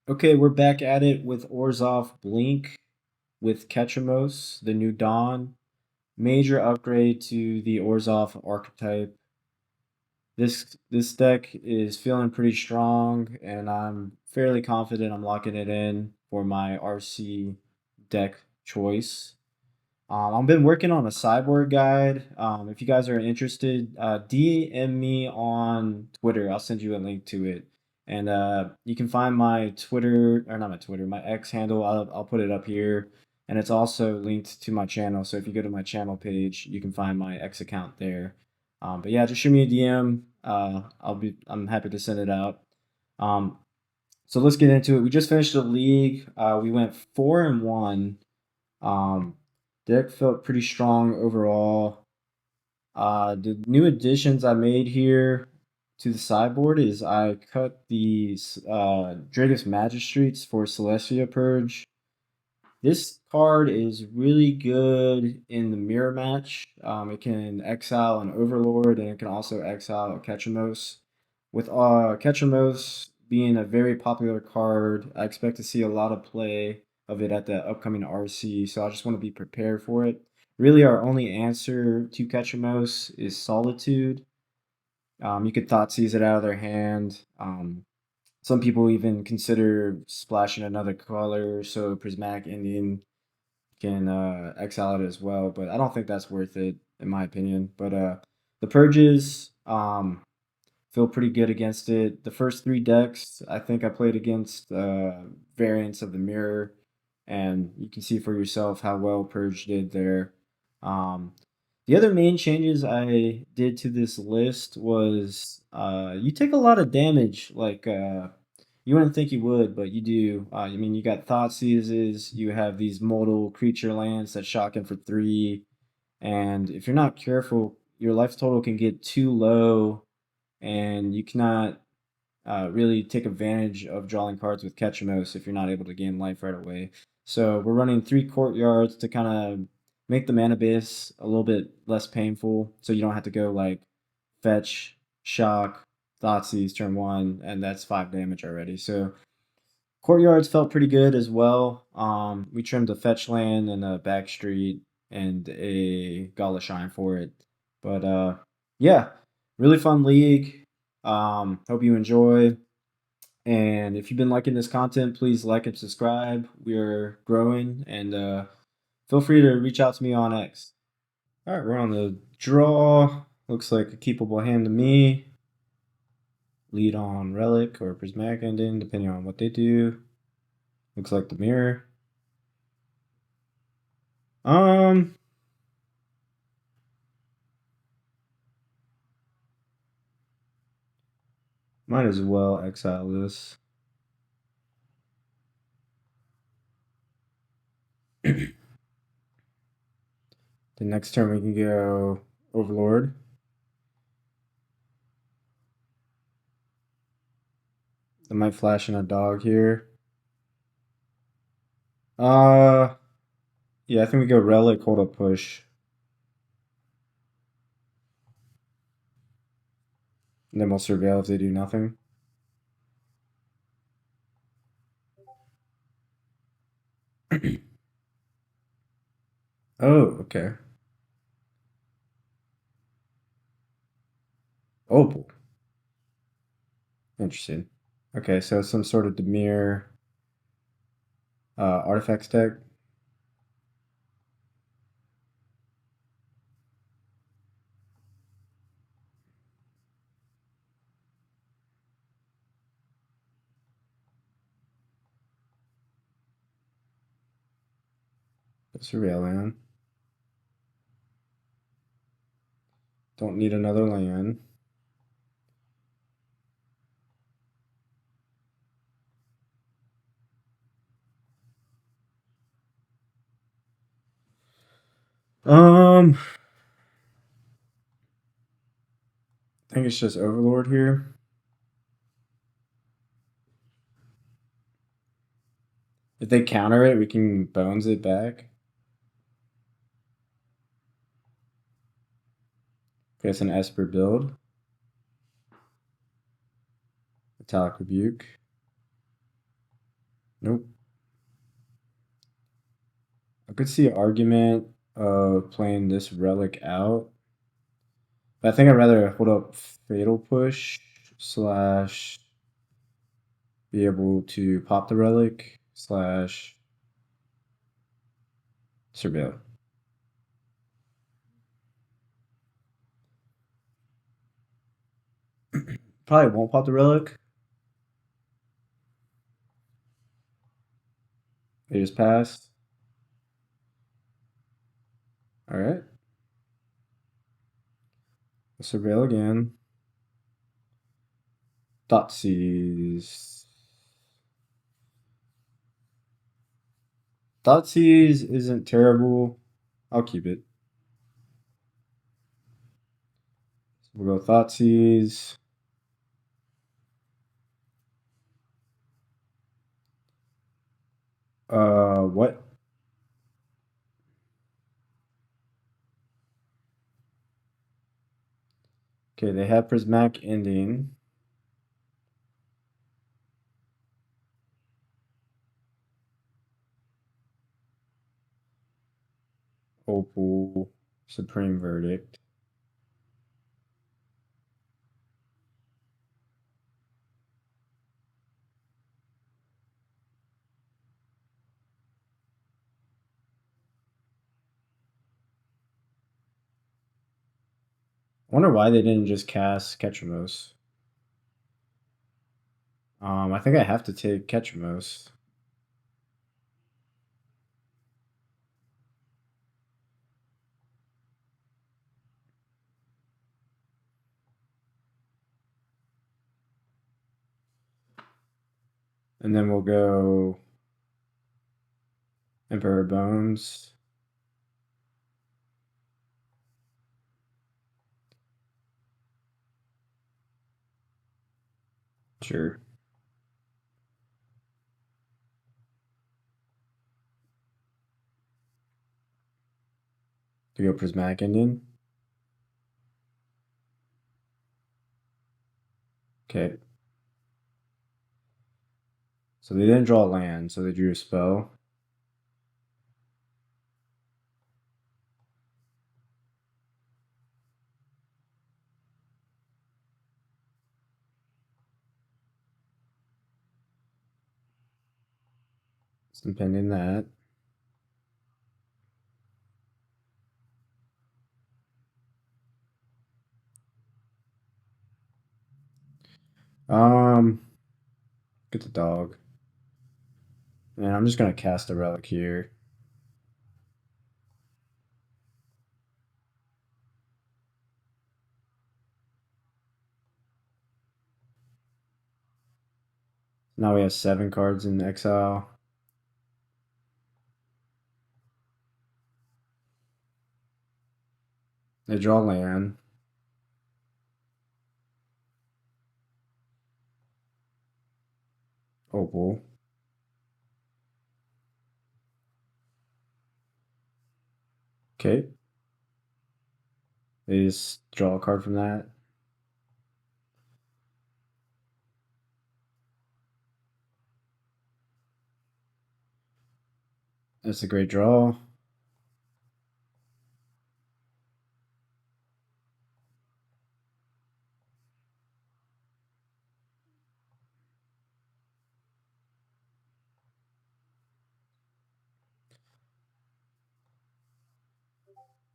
Okay, we're back at it with ORZHOV Blink with Ketramos, the new Dawn. Major upgrade to the ORZHOV archetype. This deck is feeling pretty strong, and I'm fairly confident I'm locking it in for my RC deck choice. I've been working on a sideboard guide. If you guys are interested, DM me on Twitter. I'll send you a link to it. And you can find my Twitter, or not my Twitter, my X handle. I'll put it up here. And it's also linked to my channel. So if you go to my channel page, you can find my X account there. But yeah, just shoot me a DM. I'm happy to send it out. Um, so let's get into it. We just finished the league. We went 4-1. Um, Deck felt pretty strong overall. The new additions I made here to the sideboard is I cut these Dragus Magistrates for Celestia Purge. This card is really good in the mirror match. It can exile an Overlord and it can also exile a Ketramose. With Ketramose being a very popular card, I expect to see a lot of play of it at the upcoming RC, so I just want to be prepared for it. Really, our only answer to Ketramose is Solitude. You could Thoughtseize it out of their hand. Some people even consider splashing another color, so Prismatic Indian can exile it as well, but I don't think that's worth it in my opinion. But the purges feel pretty good against it. The first three decks I think I played against variants of the mirror, and you can see for yourself how well Purge did there. Um, the other main changes I did to this list was you take a lot of damage, like you wouldn't think you would, but you do. I mean, you got Thought Seizes, you have these modal creature lands that shock in for 3, and if you're not careful, your life total can get too low, and you cannot really take advantage of drawing cards with Ketramose if you're not able to gain life right away. So we're running 3 courtyards to kind of make the mana base a little bit less painful, so you don't have to go like fetch, shock, Thoughtseize turn 1, and that's 5 damage already. So courtyards felt pretty good as well. We trimmed a fetch land and a back street and a Gala Shine for it. But yeah, really fun league. Hope you enjoy. And if you've been liking this content, please like and subscribe. We're growing, and feel free to reach out to me on X. All right, we're on the draw. Looks like a keepable hand to me. Lead on Relic or Prismatic Ending, depending on what they do. Looks like the mirror. Um, might as well exile this. The next turn we can go Overlord. I might flash in a dog here. Yeah, I think we go Relic, hold up, push. And then we'll surveil if they do nothing. Oh, okay. Opal. Interesting. Okay, so some sort of Demir artifacts deck. Surveil land. Don't need another land. I think it's just Overlord here. If they counter it, we can bones it back. Guess an Esper build. Metallic Rebuke. Nope. I could see an argument of playing this relic out. But I think I'd rather hold up Fatal Push slash be able to pop the relic slash surveil. Probably won't pop the relic. They just passed. All right. Surveil again. Thoughtseize. Thoughtseize isn't terrible. I'll keep it. So we'll go Thoughtseize. What? Okay, they have Prismatic Ending. Opal. Supreme Verdict. I wonder why they didn't just cast Ketramose. I think I have to take Ketramose. And then we'll go Emperor Bones. Sure. To go Prismatic Ending. Okay. So they didn't draw a land, so they drew a spell. So pending that. Get the dog. And I'm just gonna cast a relic here. Now we have 7 cards in exile. They draw land. Opal. Okay. They just draw a card from that. That's a great draw.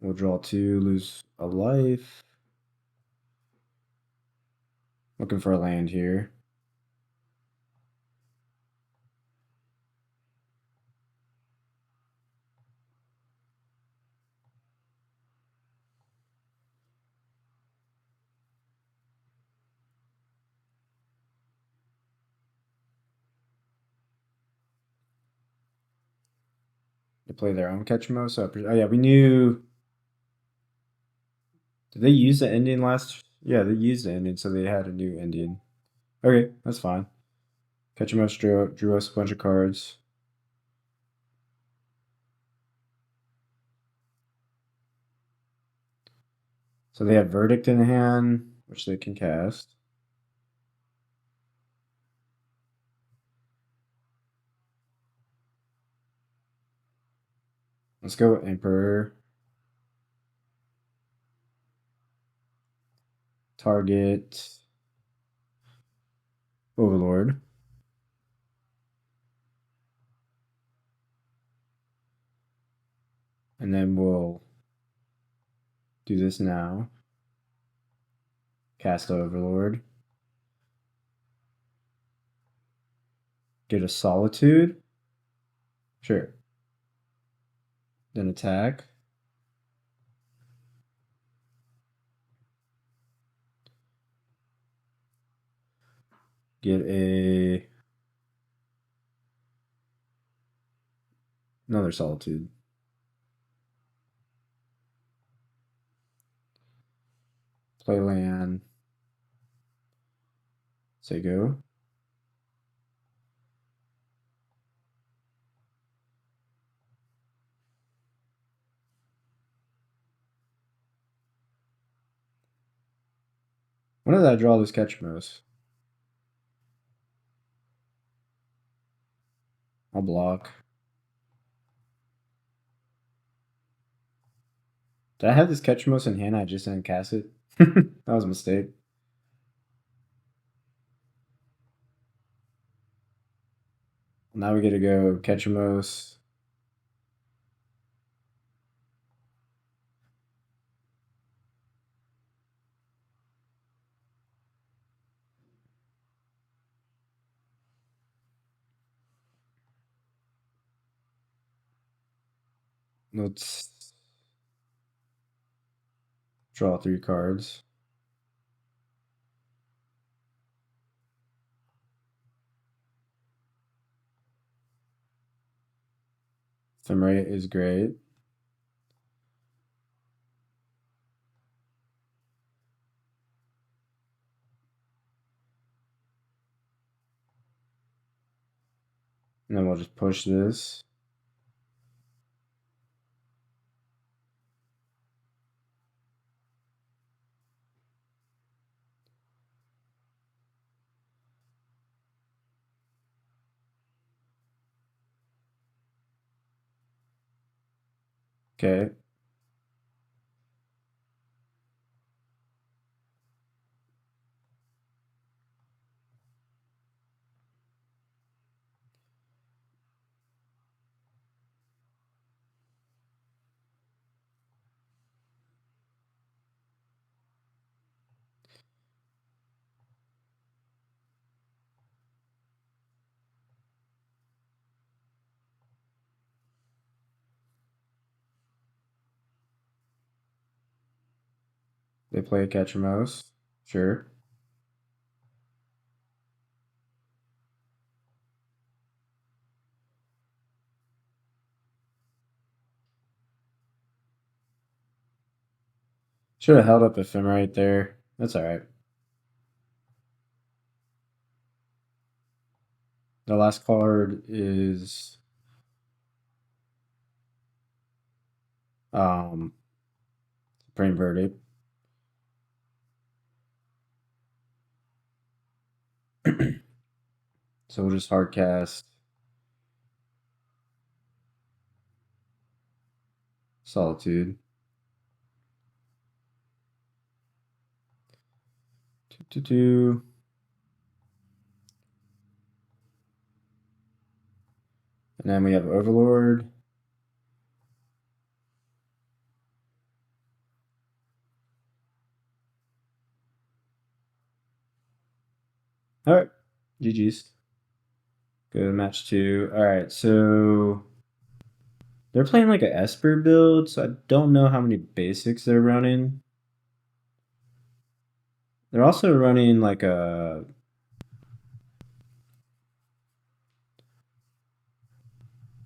We'll draw 2, lose a life. Looking for a land here. They play their own Ketramose. Oh yeah, we knew. Did they use the Indian last? Yeah, they used the Indian, so they had a new Indian. Okay, that's fine. Ketramose drew us a bunch of cards. So they have Verdict in hand, which they can cast. Let's go Emperor. Target Overlord. And then we'll do this now. Cast Overlord. Get a Solitude. Sure. Then attack. Get another Solitude. Play land. Say go. When did I draw this Ketramose? I'll block. Did I have this Ketramose in hand? I just didn't cast it. That was a mistake. Now we get to go Ketramose. Let's draw 3 cards. Ephemerate is great. And then we'll just push this. Okay. They play a Ketramose. Sure. Should have held up Ephemerate there. That's alright. The last card is Supreme Verdict. So we'll just hard cast Solitude. 2/2. And then we have Overlord. Alright. GG's. Go to match 2. Alright, so they're playing like a Esper build, so I don't know how many basics they're running. They're also running like a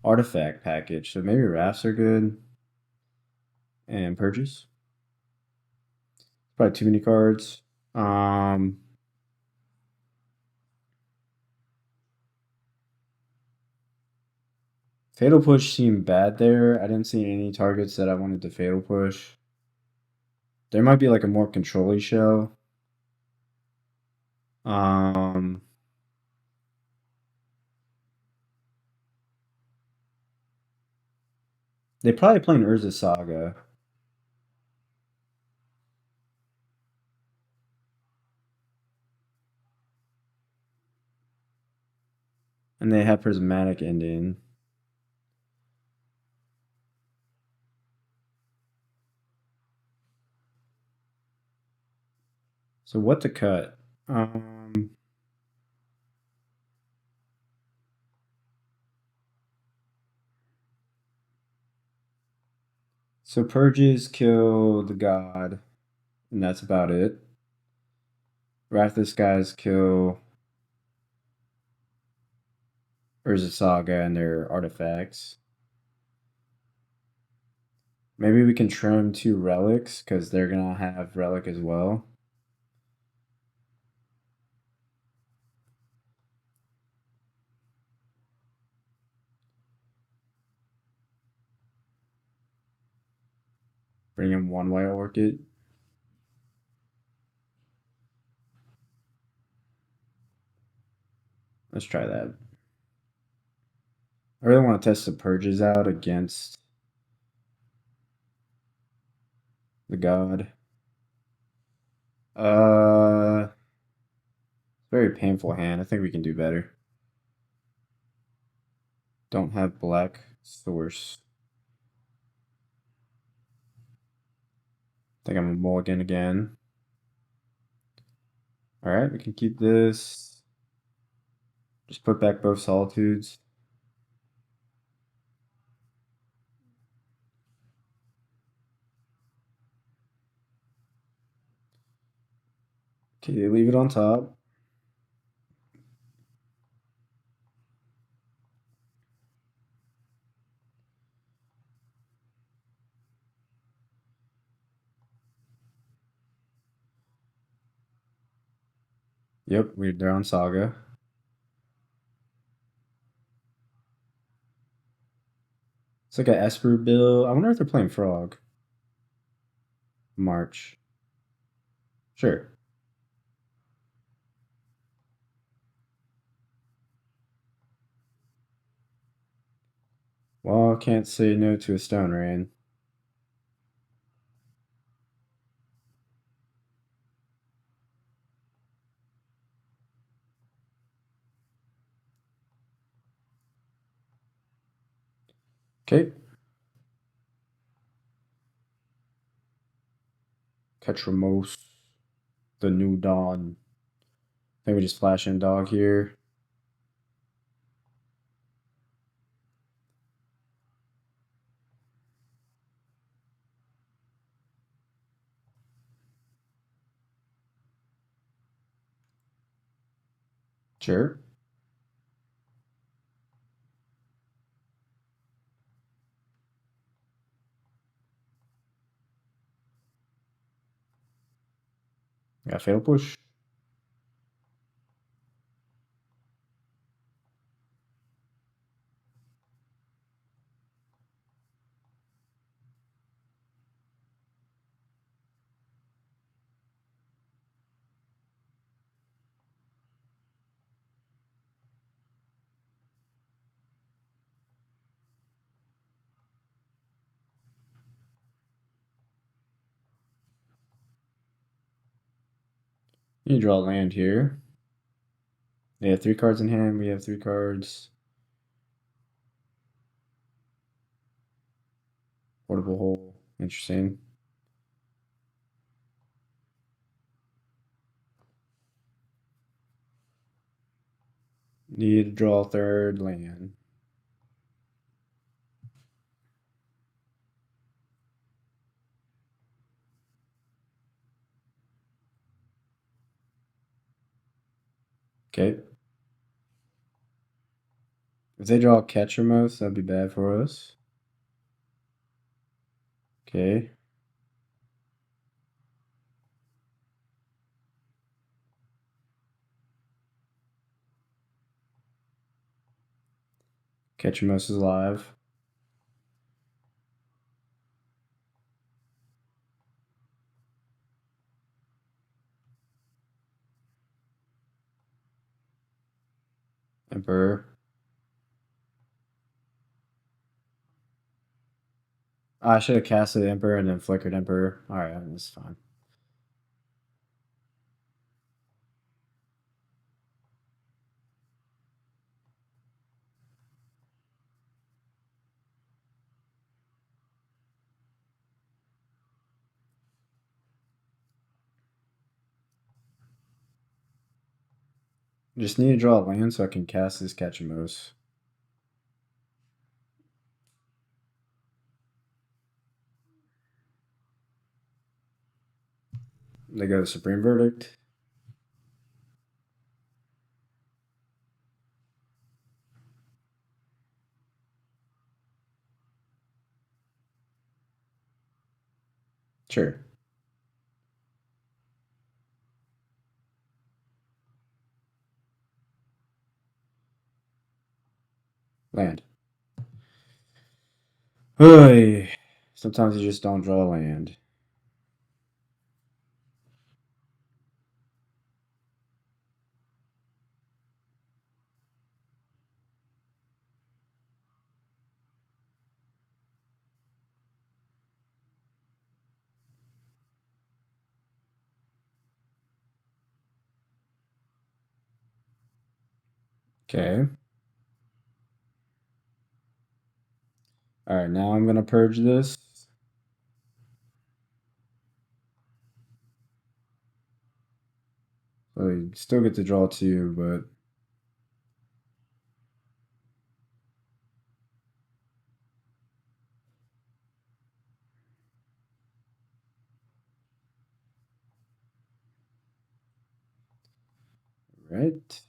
artifact package, so maybe rafts are good. And purchase. Probably too many cards. Fatal Push seemed bad there. I didn't see any targets that I wanted to Fatal Push. There might be like a more control-y show. They probably playing Urza Saga. And they have Prismatic Ending. So what to cut? So purges kill the god, and that's about it. Wrathless guys kill Urza Saga and their artifacts. Maybe we can trim 2 relics because they're gonna have relic as well. Bring in 1 White Orchid. Let's try that. I really want to test the purges out against the god. Very painful hand. I think we can do better. Don't have black source. I think I'm a mulligan again. Alright, we can keep this. Just put back both solitudes. Okay, leave it on top. Yep, they're on Saga. It's like an Esper bill. I wonder if they're playing Frog. March. Sure. Well, I can't say no to a Stone Rain. Okay. Ketramose. The New Dawn. I think we just flash in dog here. Sure. Got Fatal Push. You draw land here. They have 3 cards in hand. We have 3 cards. Portable hole. Interesting. Need to draw a 3rd land. Okay. If they draw Ketramose, that'd be bad for us. Okay. Ketramose is live. Emperor. I should have casted Emperor and then flickered Emperor. Alright, that's fine. Just need to draw a land so I can cast this Ketramose. They go to Supreme Verdict. Sure. Land. Hey. Sometimes you just don't draw land. Okay. Alright, now I'm gonna purge this. So you still get to draw two, but right.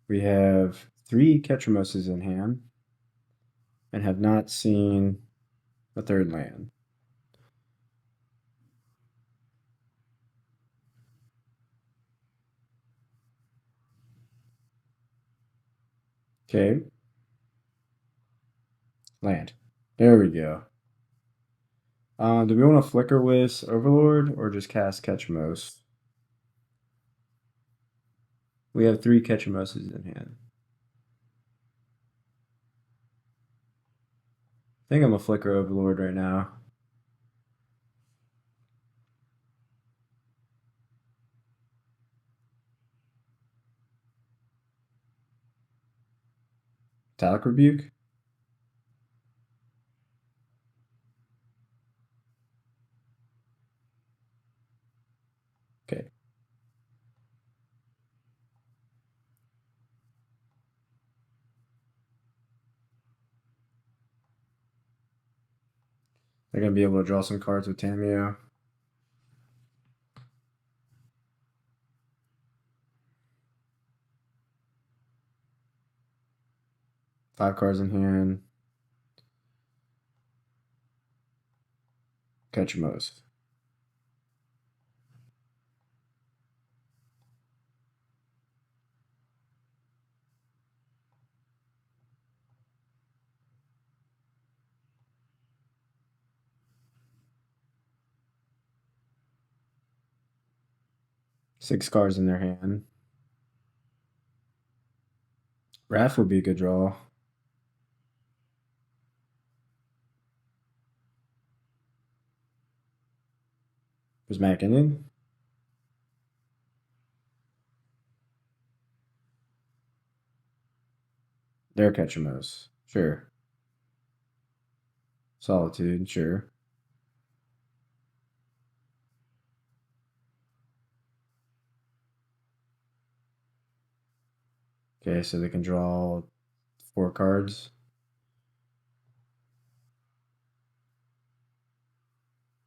We have 3 Ketramoses in hand and have not seen a third land. Okay. Land. There we go. Do we want to flicker with Overlord or just cast Ketramose? We have 3 Ketramoses in hand. I think I'm a flicker Overlord right now. Metallic Rebuke? Okay. They're going to be able to draw some cards with Tamio. Five cards in hand. Ketramose. Six cards in their hand. Wrath would be a good draw. Prismatic Ending. Their Ketramose. Sure. Solitude. Sure. Okay, so they can draw 4 cards.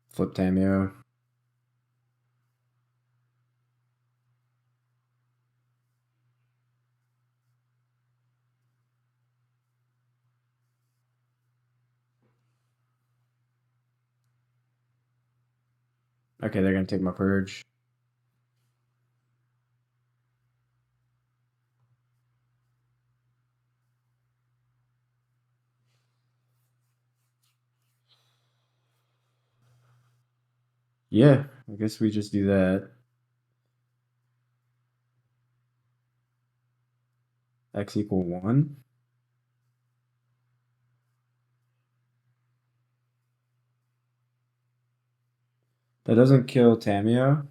Flip Tamio. Okay, they're going to take my Purge. Yeah, I guess we just do that. X equal 1. That doesn't kill Tamio. I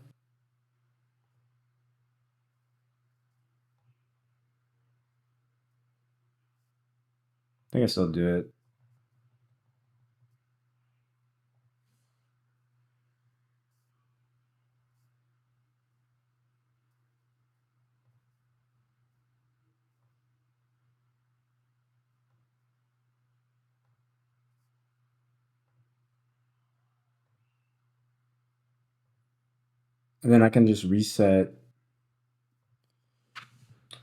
think I still do it. And then I can just reset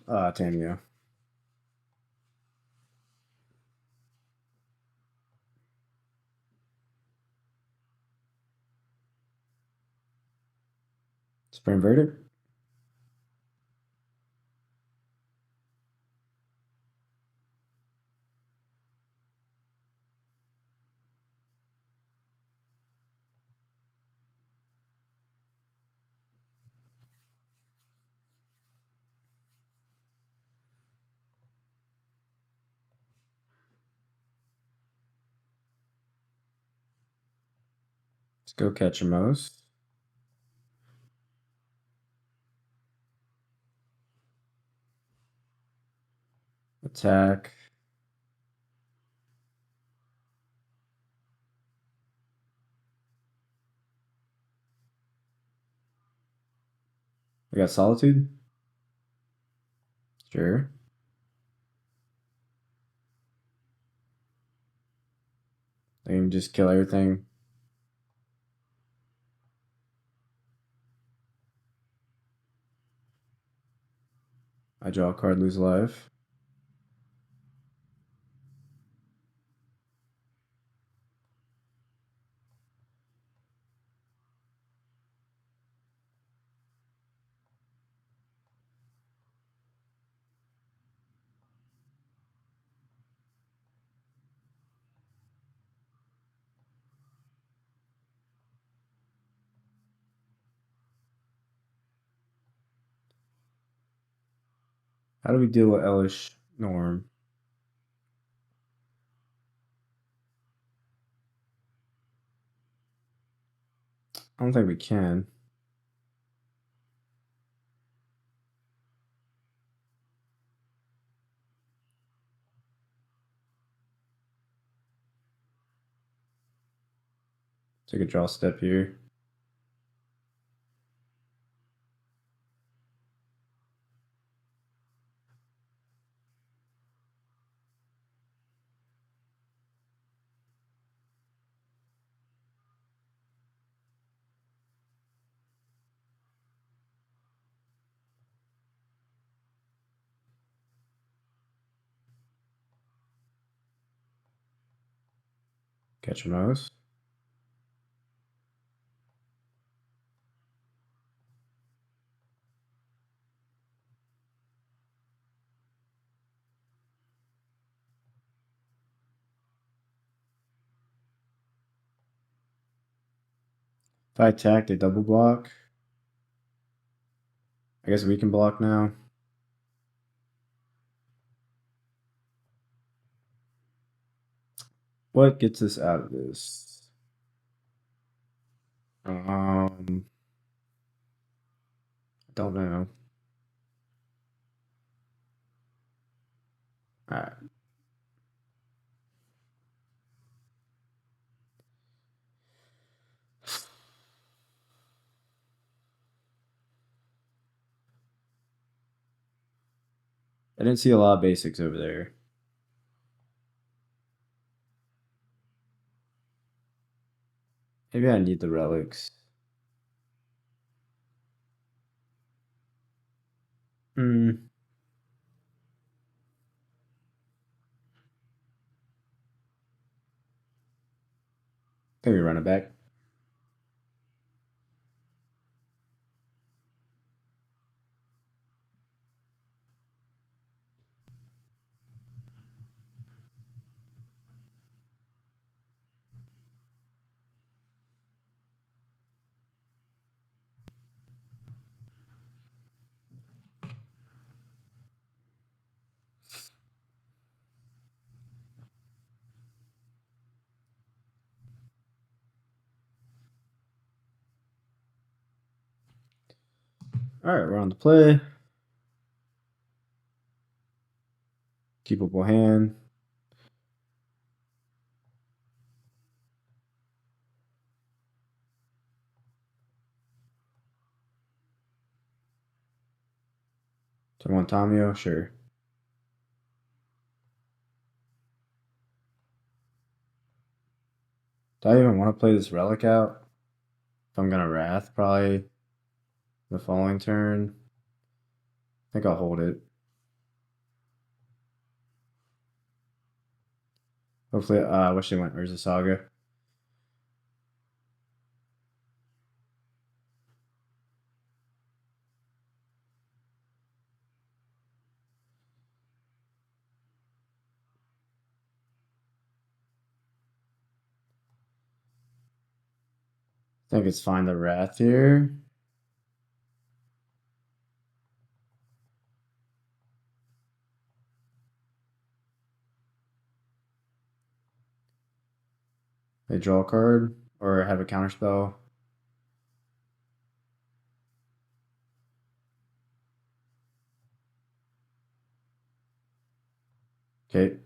Tamio. Supreme Verdict. Let's go Ketramose. Attack. We got Solitude. Sure. I can just kill everything. I draw a card, lose life. How do we deal with Elish Norm? I don't think we can. Take a draw step here. Catch a mouse. If I attack, they double block. I guess we can block now. What gets us out of this? Don't know. Alright. I didn't see a lot of basics over there. Maybe I need the relics. Hmm. Can we run it back? Alright, we're on the play. Keepable hand. Do I want Tamio? Sure. Do I even want to play this Relic out? If I'm gonna Wrath, probably the following turn. I think I'll hold it. Hopefully, I wish they went Urza Saga. I think it's fine to Wrath here. They draw a card or have a counterspell. Okay.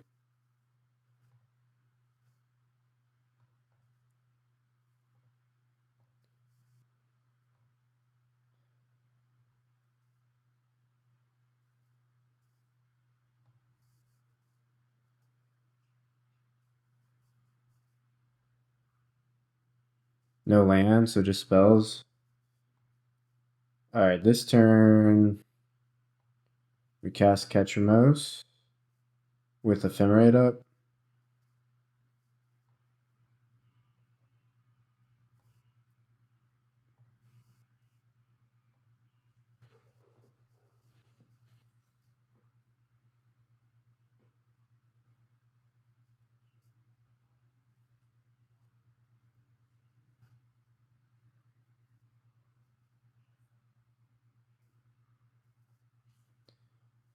No land, so just spells. Alright, this turn we cast Ketramose with Ephemerate up.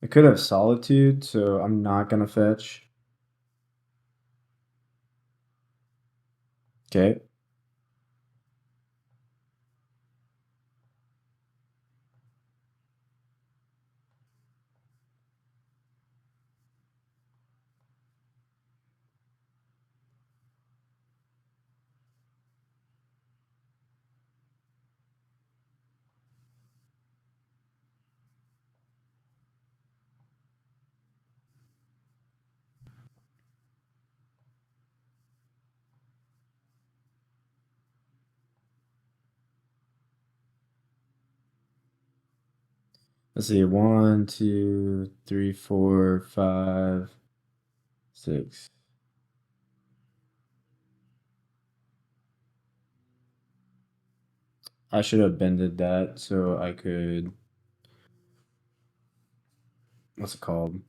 I could have Solitude, so I'm not gonna fetch. Okay. Let's see. 1, 2, 3, 4, 5, 6. I should have bended that so I could. What's it called?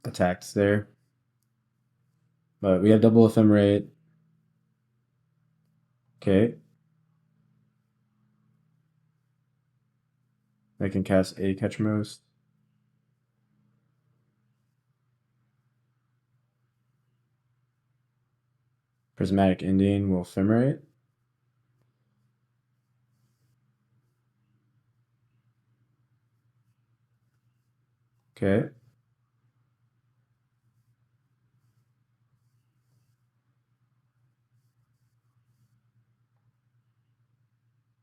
Attacks there. But we have double Ephemerate. Okay. I can cast a Ketramose. Prismatic Indian will Ephemerate. Okay.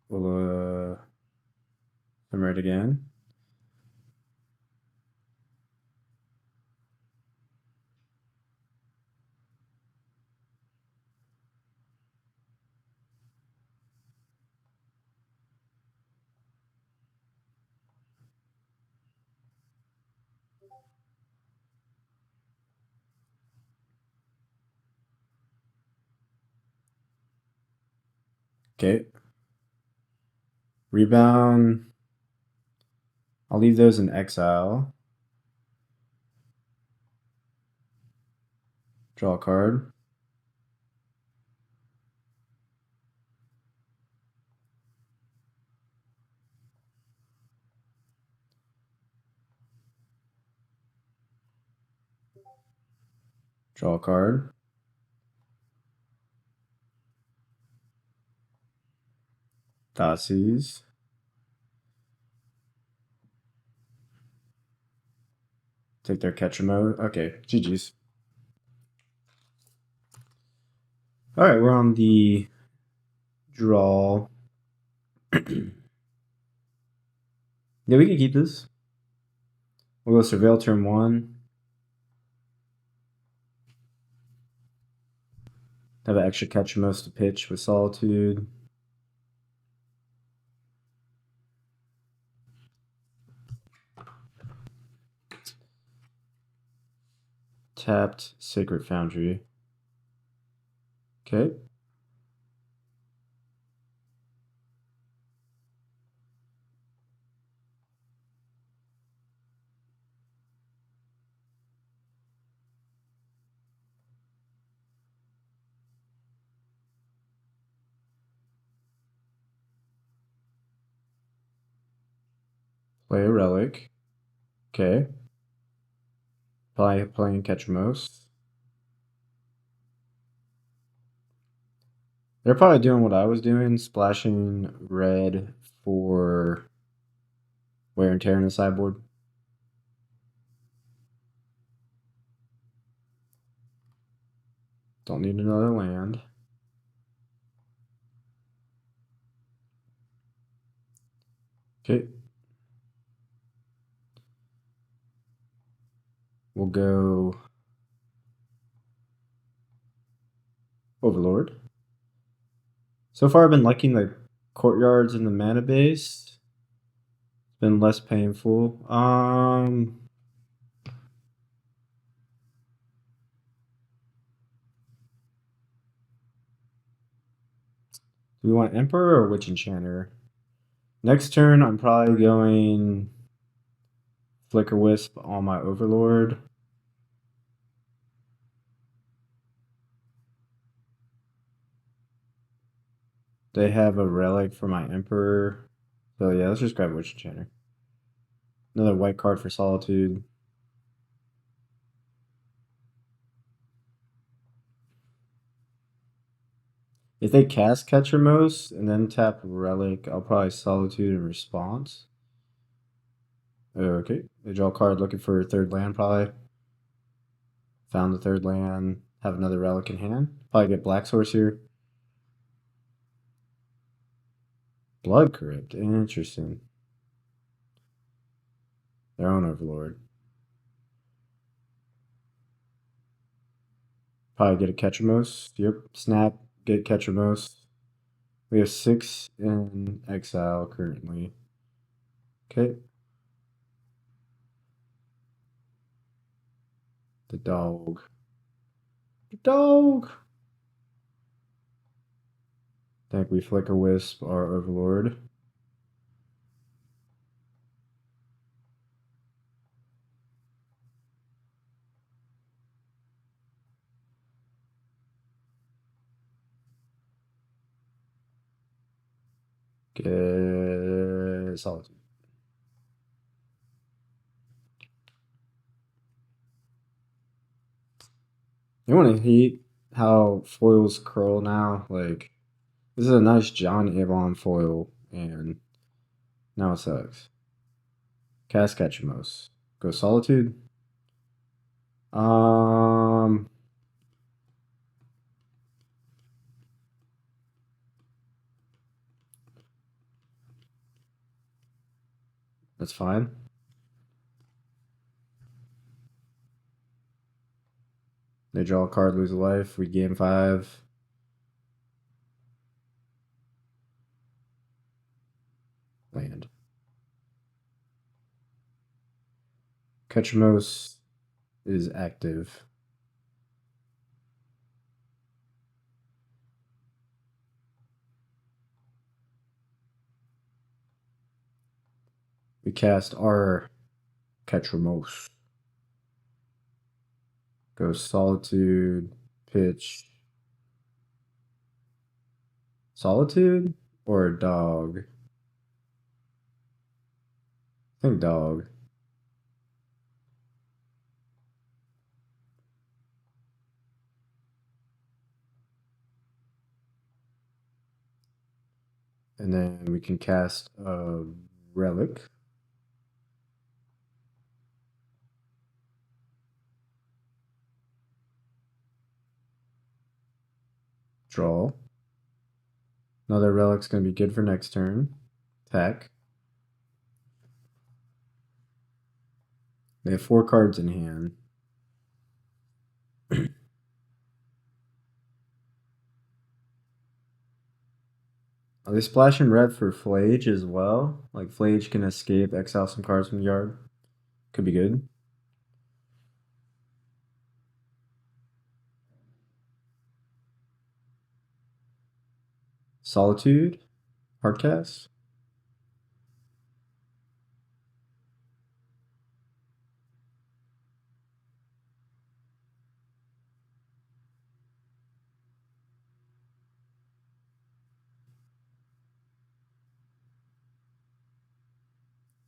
We'll Ephemerate again. Okay. Rebound. I'll leave those in exile. Draw a card. Draw a card. Dassies. Take their catcher mode. Okay, GG's. Alright, we're on the draw. Yeah, we can keep this. We'll go Surveil turn 1. Have an extra catcher most to pitch with Solitude. Tapped Sacred Foundry. Okay. Play a Relic. Okay. Playing Ketramose. They're probably doing what I was doing, splashing red for wear and tear in the sideboard. Don't need another land. Okay. We'll go Overlord. So far, I've been liking the courtyards in the mana base. It's been less painful. Do we want Emperor or Witch Enchanter? Next turn, I'm probably going Flicker Wisp on my Overlord. They have a relic for my Emperor. So yeah, let's just grab Witch Enchanter. Another white card for Solitude. If they cast Ketramose and then tap Relic, I'll probably Solitude in response. Okay, they draw a card looking for a third land, probably. Found the third land, have another Relic in hand. Probably get Black Source here. Blood Crypt, interesting. Their own Overlord. Probably get a Ketramose. Yep, snap, get Ketramose. We have 6 in exile currently. Okay. The dog. The dog! I think we Flicker Wisp our Overlord. Get Solitude. You want to hate how foils curl now? Like, this is a nice John Avon foil, and now it sucks. Cast Ketramose. Go Solitude. That's fine. They draw a card, lose a life. We gain 5. Land. Ketramose is active. We cast our Ketramose. Go Solitude, pitch. Solitude or dog? I think dog. And then we can cast a relic. Draw. Another relic's going to be good for next turn. Attack. They have 4 cards in hand. Are they splashing red for Flage as well? Like Flage can escape, exile some cards from the yard. Could be good. Solitude. Hardcast.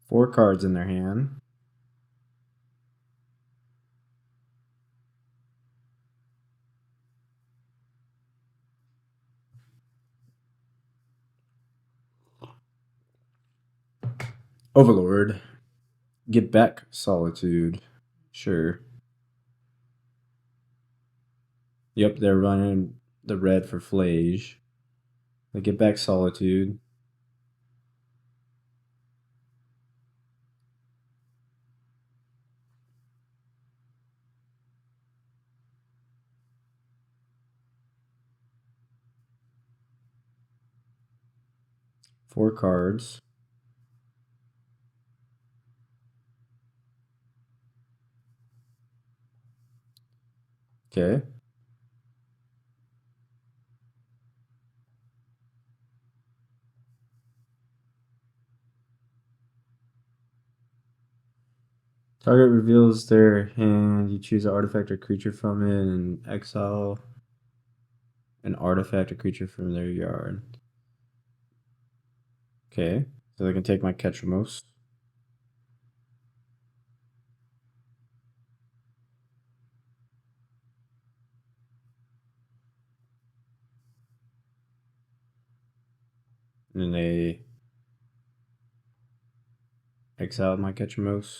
Four cards in their hand. Overlord. Get back Solitude. Sure. Yep, they're running the red for Flage. They get back Solitude. Four cards. Okay. Target reveals their hand. You choose an artifact or creature from it and exile an artifact or creature from their yard. Okay. So they can take my Ketramos. And then they exile my Ketramos.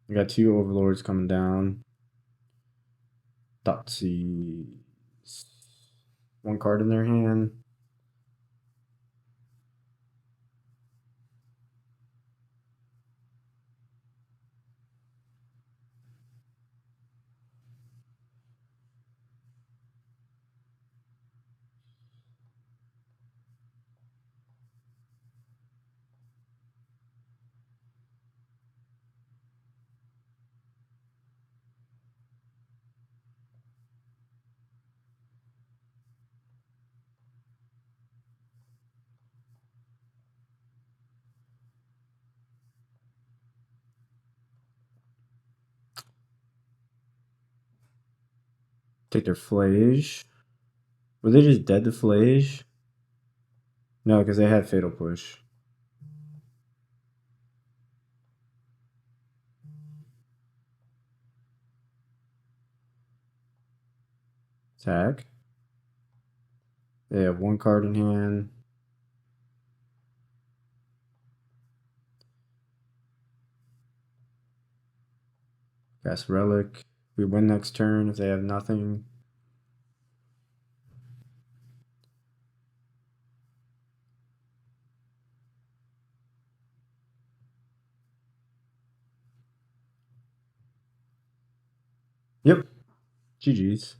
I got 2 Overlords coming down. Dotsy. 1 card in their hand. Take their Flage. Were they just dead to Flage? No, because they had Fatal Push. Attack. They have 1 card in hand. Cast Relic. We win next turn if they have nothing. Yep. GG's.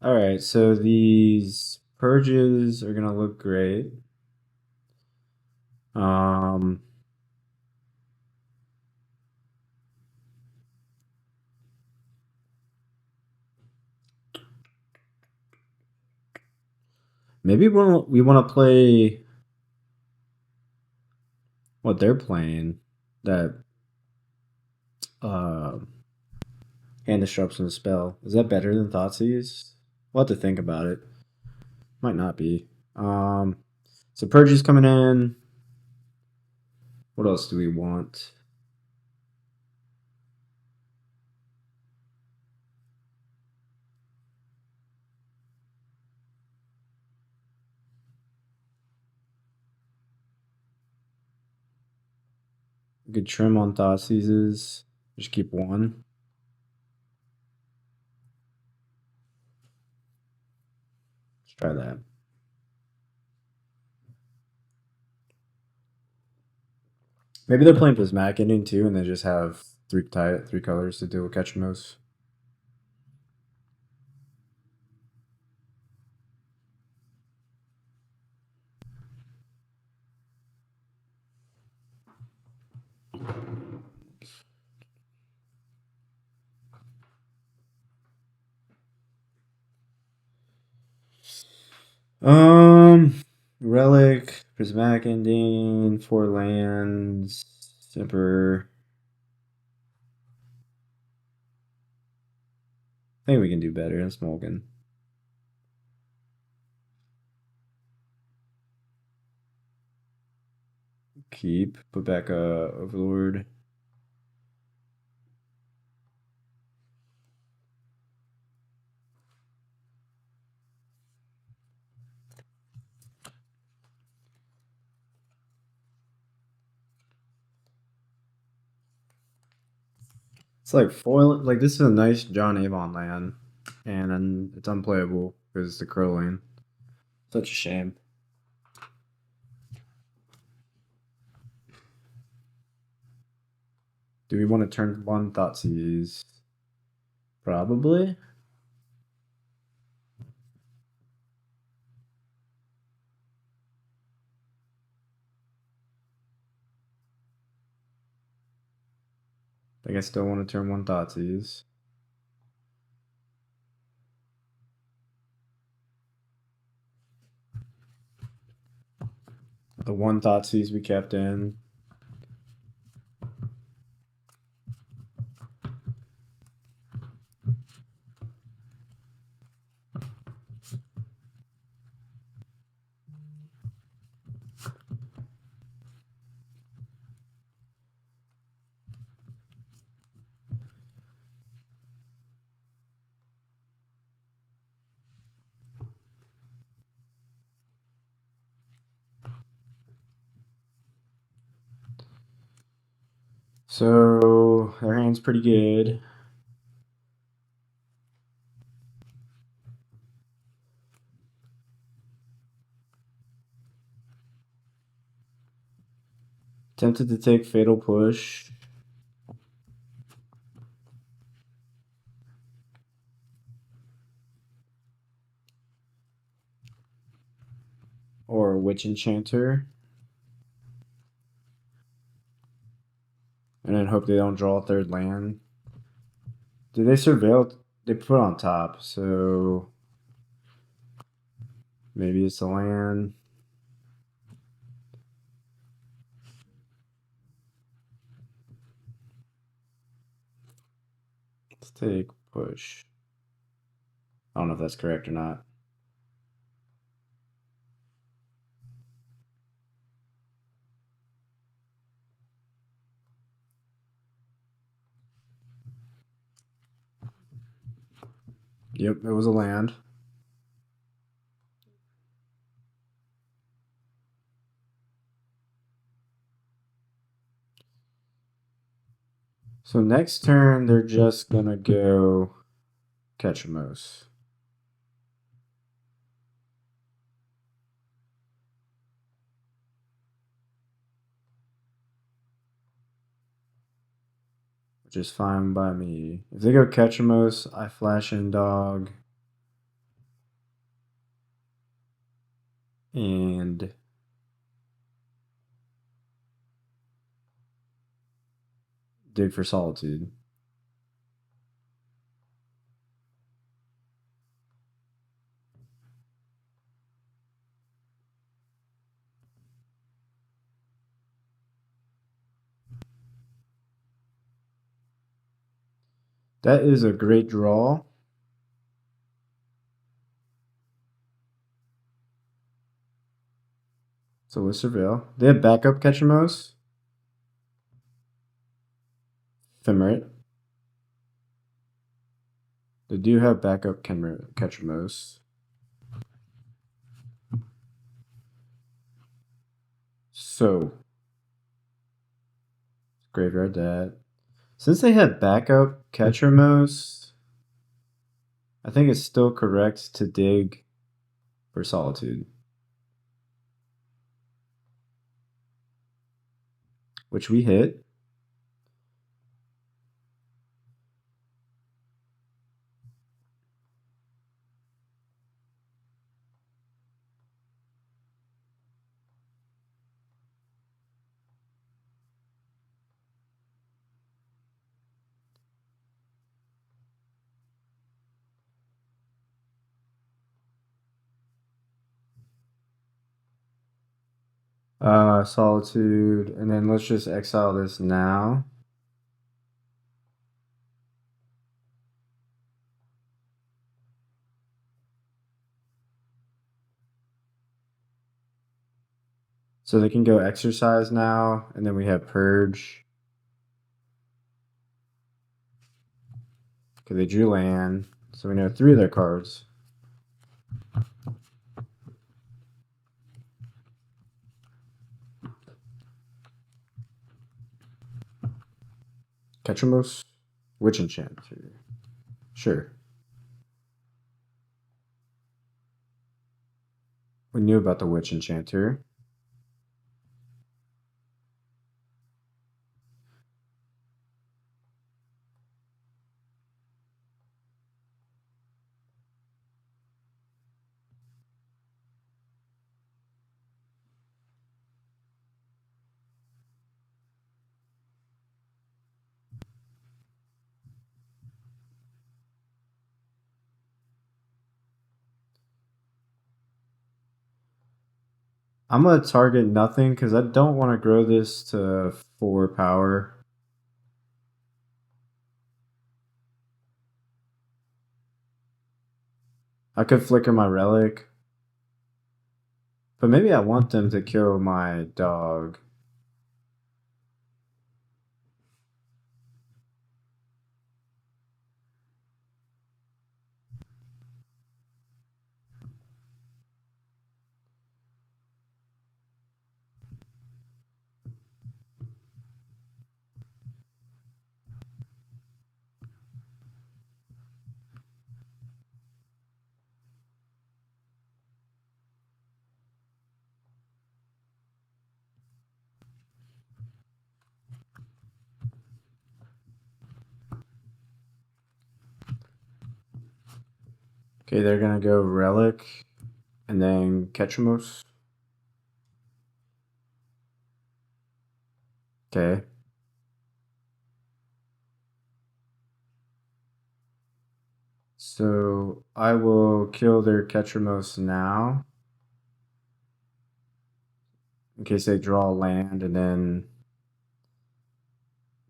Alright, so these purges are gonna look great. Maybe we want to play what they're playing. That hand disruption the spell. Is that better than Thoughtseize? We'll have to think about it. Might not be. So Purge's coming in. What else do we want? Good trim on Thoughtseize. Just keep one. Let's try that. Maybe they're playing Prismatic Ending too, and they just have three colors to deal with Ketramose. Relic, Prismatic Ending, 4 lands, Emperor. I think we can do better in Smolgan. Keep, put back Overlord. It's like foil. Like this is a nice John Avon land, and then it's unplayable because it's the Crow lane. Such a shame. Do we want to turn one Thoughtseize? Probably. I think I still want to turn one Thoughtseize. The one Thoughtseize we kept in. So their hand's pretty good. Tempted to take Fatal Push. Or Witch Enchanter. And then hope they don't draw a third land. Do they surveil? They put on top, so maybe it's a land. Let's take push. I don't know if that's correct or not. Yep, it was a land. So next turn, they're just gonna go Ketramose. Which is fine by me. If they go Ketramose, I flash in dog. And dig for Solitude. That is a great draw. So let's surveil. They have backup Ketramose. Ephemerate. They do have backup Ketramose. So graveyard that. Since they have backup Ketramose, I think it's still correct to dig for Solitude. Which we hit. Solitude, and then let's just exile this now. So they can go exercise now, and then we have purge. Okay, they drew land, so we know 3 of their cards. Ketramose, Witch Enchanter. Sure. We knew about the Witch Enchanter. I'm going to target nothing because I don't want to grow this to 4 power. I could flicker my relic. But maybe I want them to kill my dog. Okay, they're going to go relic and then Ketramose. Okay. So I will kill their Ketramose now. In case they draw land and then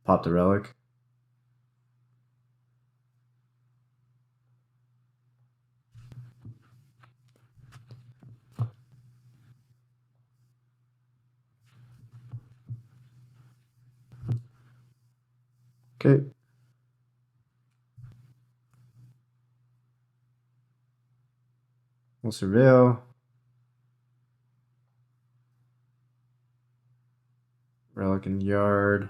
pop the relic. Okay. We'll surveil. Relic in yard.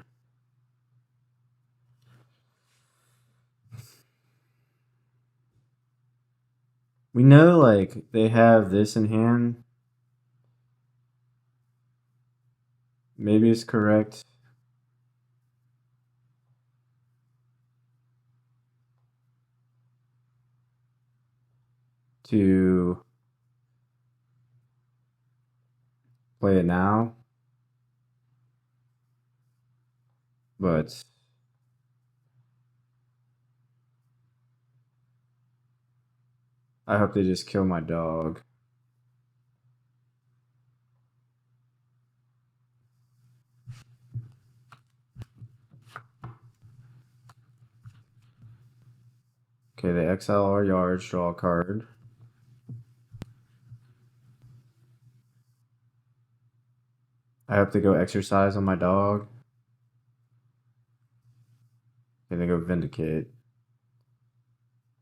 We know, like, they have this in hand. Maybe it's correct. To play it now. But I hope they just kill my dog. Okay, they exile our yards, draw a card. I have to go exercise on my dog. And then go vindicate.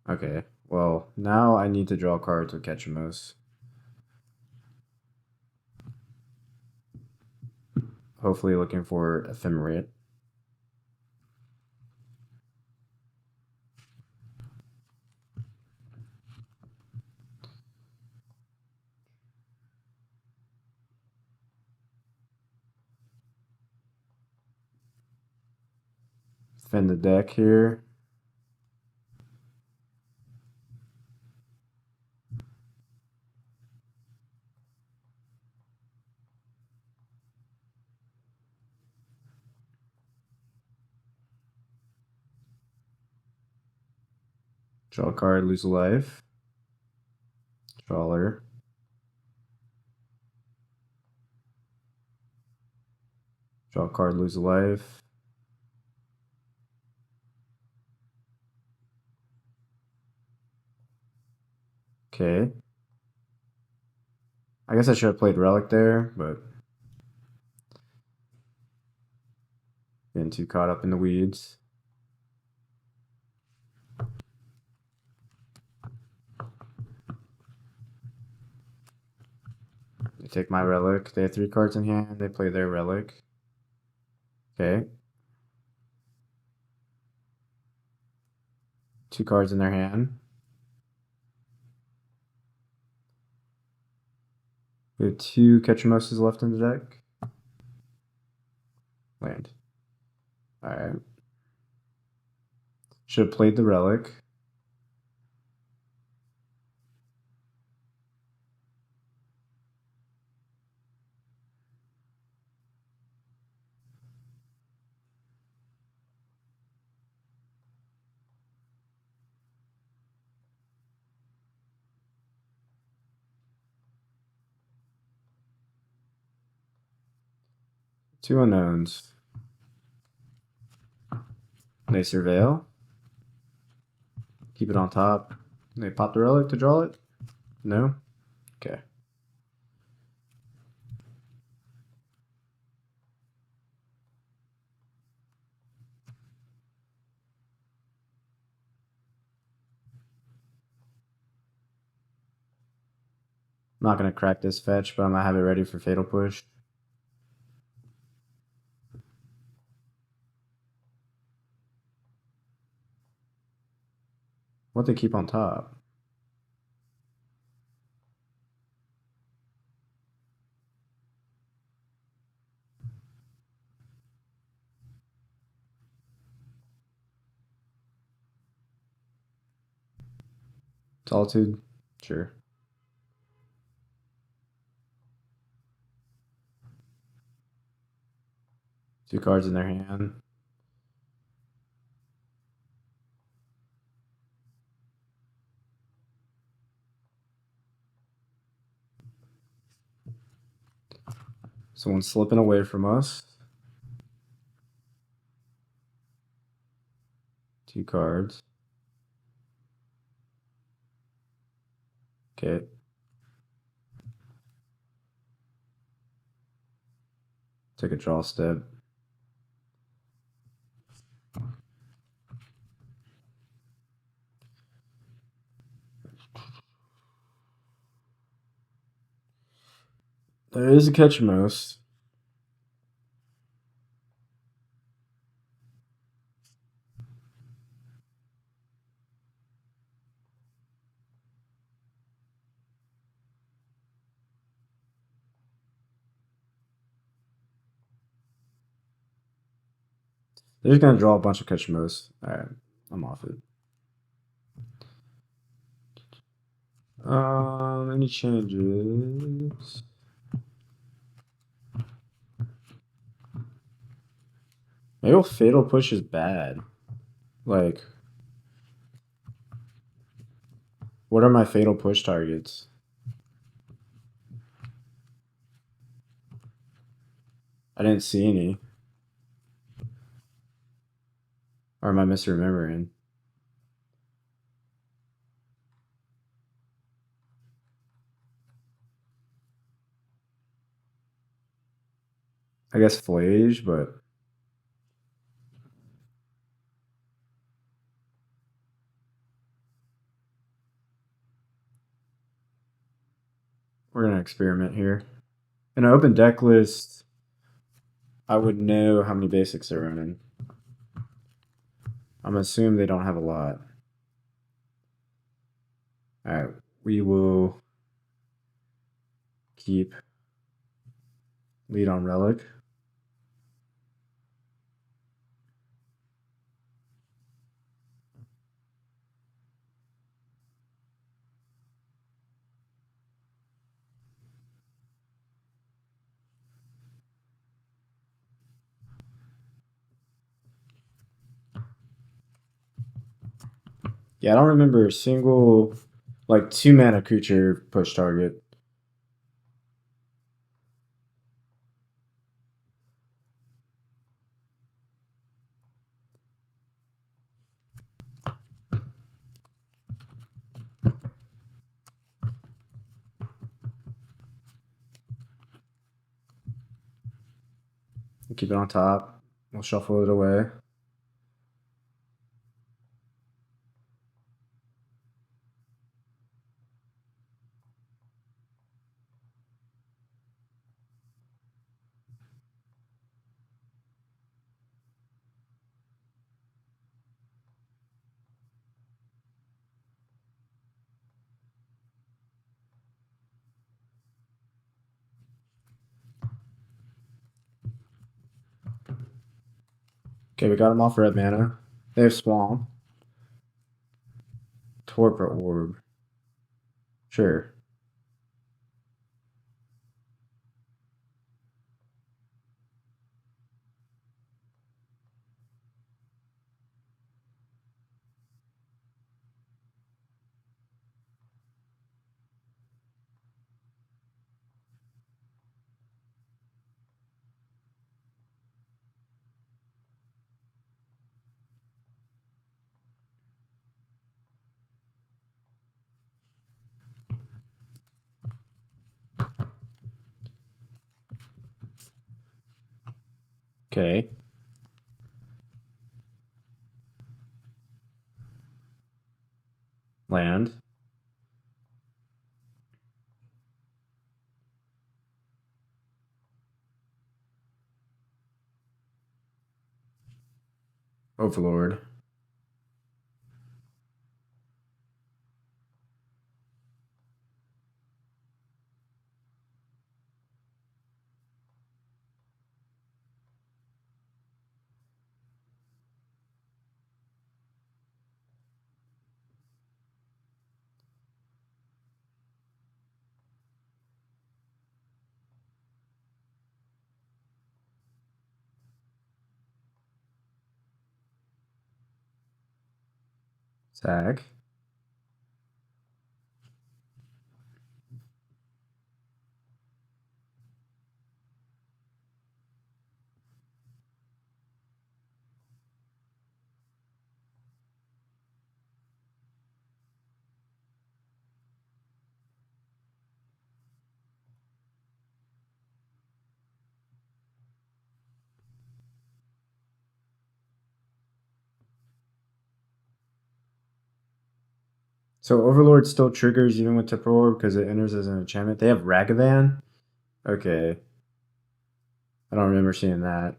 Okay, well, now I need to draw cards with Ketramose. Hopefully looking for Ephemerate. Fin the deck here. Draw a card, lose a life. Trawler. Draw a card, lose a life. Okay. I guess I should have played Relic there, but getting too caught up in the weeds. They take my Relic. They have 3 cards in hand. They play their Relic. Okay. 2 cards in their hand. We have 2 Ketramoses left in the deck. Land. Alright. Should have played the Relic. Two unknowns. They surveil. Keep it on top. They pop the Relic to draw it? No? Okay. I'm not going to crack this fetch, but I'm going to have it ready for Fatal Push. What they keep on top? Solitude? Sure. Two cards in their hand. Someone's slipping away from us. 2 cards. Okay. Take a draw step. There is a Ketramose. They're just going to draw a bunch of Ketramose. Alright, I'm off it. Any changes? Maybe Fatal Push is bad. Like, what are my Fatal Push targets? I didn't see any. Or am I misremembering? I guess Flage, but we're gonna experiment here. In an open deck list, I would know how many basics they're running. I'm assuming they don't have a lot. Alright, we will keep lead on Relic. Yeah, I don't remember a single, like, 2-mana creature push target. We'll keep it on top. We'll shuffle it away. Okay, we got them off red mana. They have Swamp. Torpor Orb. Sure. Okay. Land. Overlord. Sag. So Overlord still triggers even with Torpor Orb because it enters as an enchantment. They have Ragavan? Okay. I don't remember seeing that.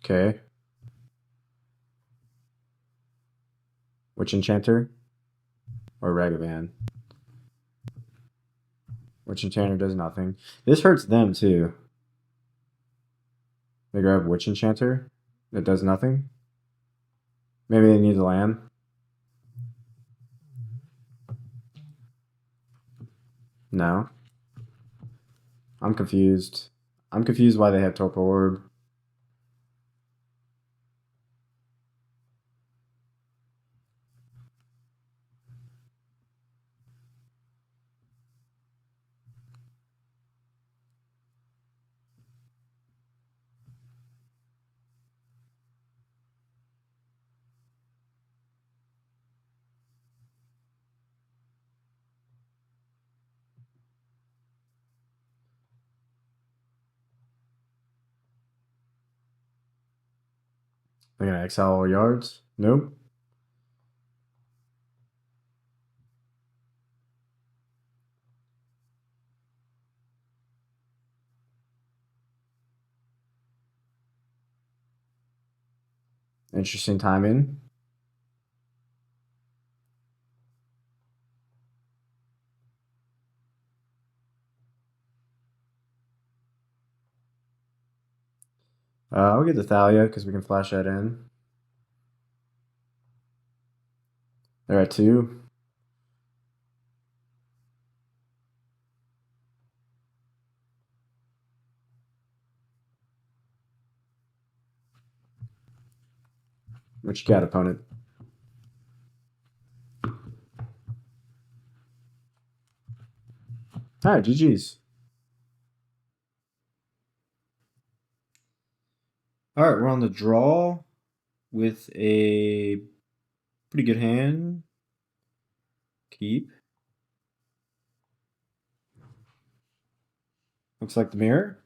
Okay. Witch Enchanter? Or Ragavan? Witch Enchanter does nothing. This hurts them too. They grab Witch Enchanter. That does nothing. Maybe they need the land. No. I'm confused. I'm confused why they have Torpor Orb. They're gonna exile all yards? Nope. Interesting timing. I'll get the Thalia because we can flash that in. They're at 2. What you got, opponent? All right, GG's. All right, we're on the draw with a pretty good hand. Keep. Looks like the mirror.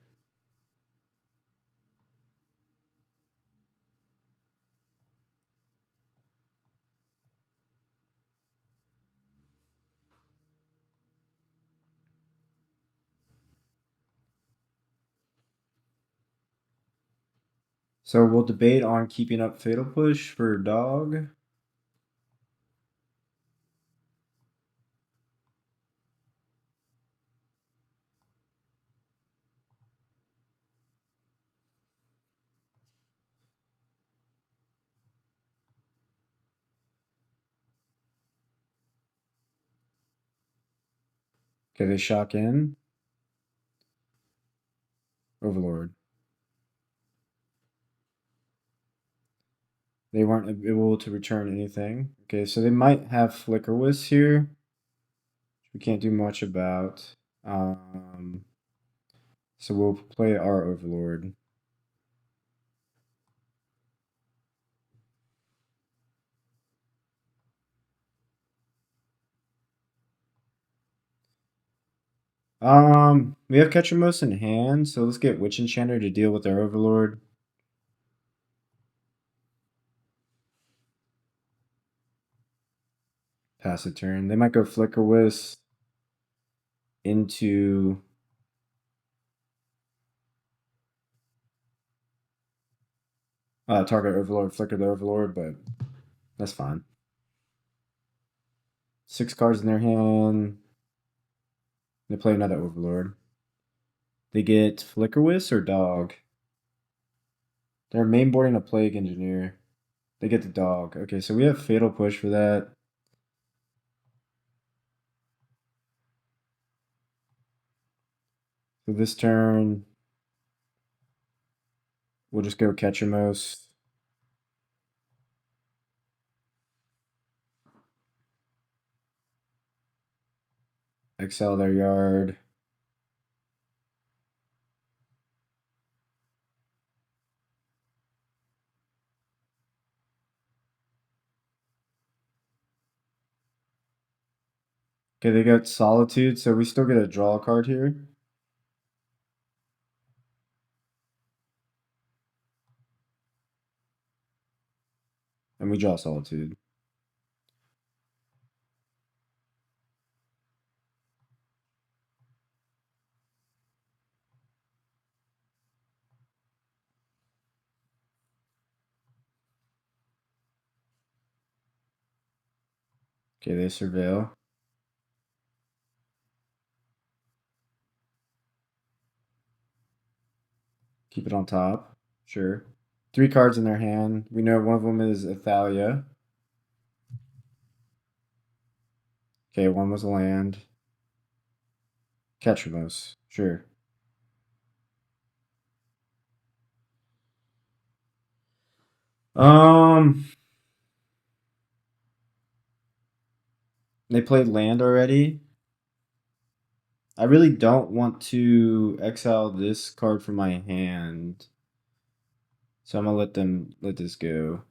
So we'll debate on keeping up Fatal Push for dog. Okay, they shock in. Overlord. They weren't able to return anything. Okay, so they might have Flickerwiss here, which we can't do much about. So we'll play our Overlord. We have Ketramose in hand, so let's get Witch Enchanter to deal with their Overlord. Pass a turn. They might go Flickerwiss into target Overlord, flicker the Overlord, but that's fine. 6 cards in their hand. They play another Overlord. They get Flickerwiss or Dog. They're mainboarding a Plague Engineer. They get the Dog. Okay, so we have Fatal Push for that. So this turn, we'll just go Ketramose. Exile their yard. Okay, they got Solitude, so we still get a draw card here. And we draw Solitude. Okay, they Surveil. Keep it on top. Sure. 3 cards in their hand. We know one of them is Athalia. Okay, one was a land. Ketramose. Sure. They played land already. I really don't want to exile this card from my hand. So I'm gonna let this go.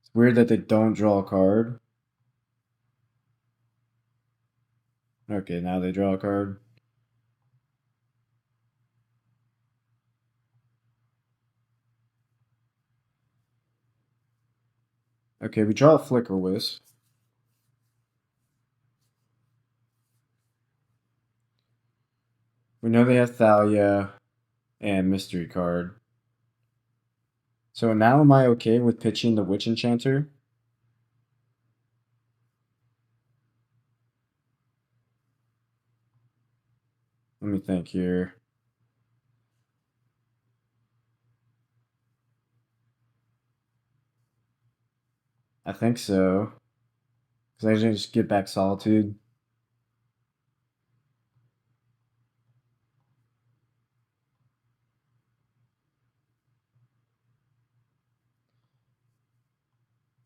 It's weird that they don't draw a card. Okay, now they draw a card. Okay, we draw a Flicker Wisp. We know they have Thalia and Mystery card. So now am I okay with pitching the Witch Enchanter? Let me think here. I think so. Because I just get back Solitude.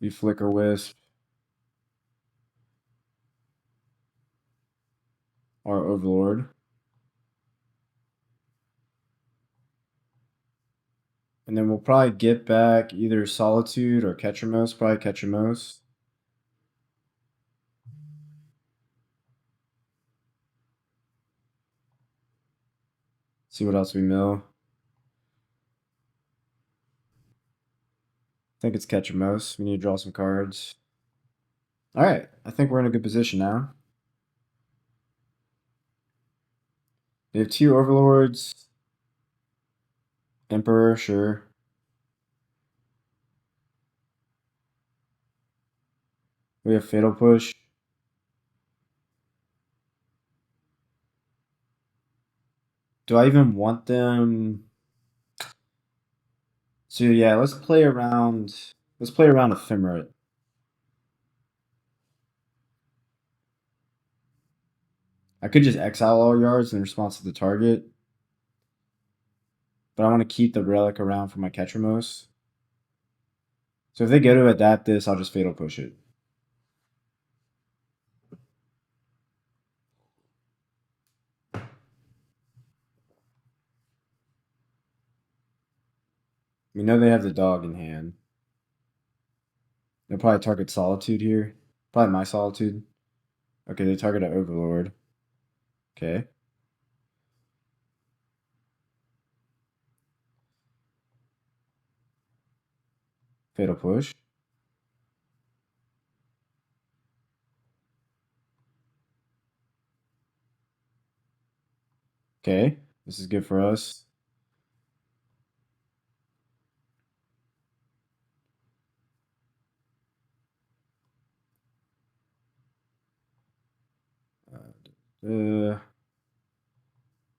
You Flicker Wisp. Or Overlord. And then we'll probably get back either Solitude or Ketramose. Probably Ketramose. See what else we mill. I think it's Ketramose. We need to draw some cards. Alright, I think we're in a good position now. They have two Overlords. Emperor, sure. We have Fatal Push. Do I even want them? So yeah, let's play around. Let's play around Ephemerate. I could just exile all yards in response to the target, but I want to keep the relic around for my Ketramose. So if they go to adapt this, I'll just Fatal Push it. We know they have the dog in hand. They'll probably target Solitude here. Probably my Solitude. Okay, they target an Overlord. Okay. Fatal Push. Okay, this is good for us.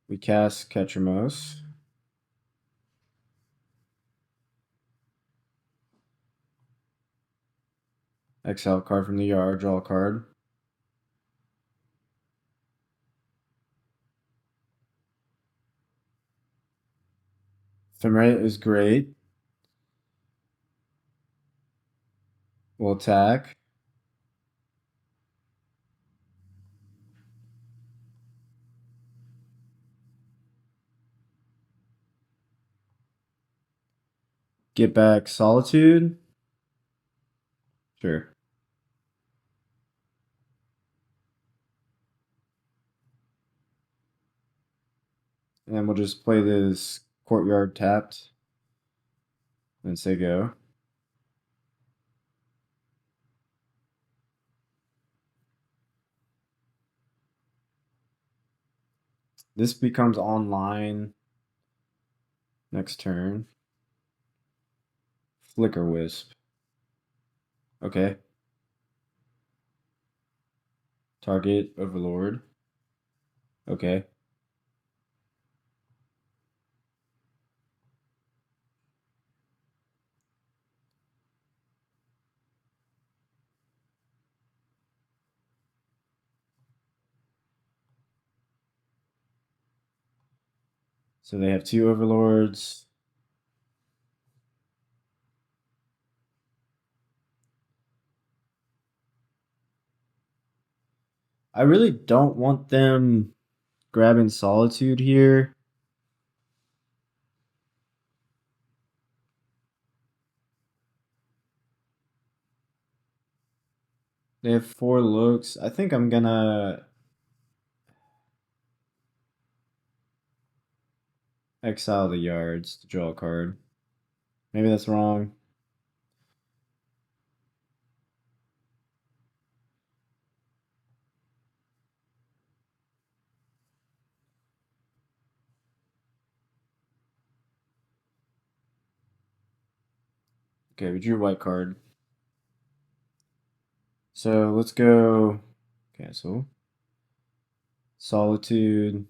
We cast Ketramose. Exile card from the yard, draw a card. Ephemerate is great. We'll attack. Get back Solitude. Sure. And then we'll just play this Courtyard tapped. And say go. This becomes online next turn. Flicker Wisp. Okay. Target Overlord. Okay. So they have two Overlords. I really don't want them grabbing Solitude here. They have four looks. I think I'm gonna exile the yards to draw a card. Maybe that's wrong. Okay, we drew a white card. So let's go cancel. Solitude.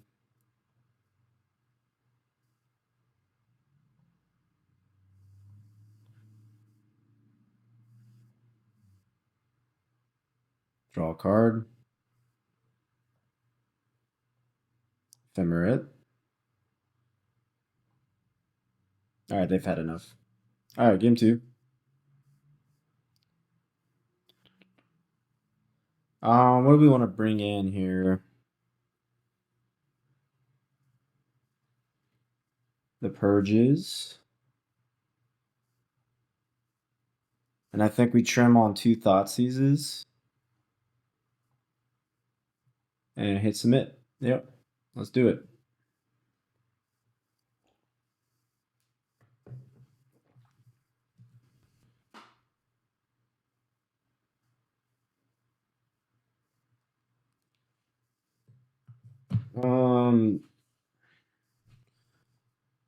Draw a card. Ephemerate. Alright, they've had enough. Alright, game 2. What do we want to bring in here? The Purges. And I think we trim on 2 Thoughtseizes. And hit submit. Yep. Let's do it.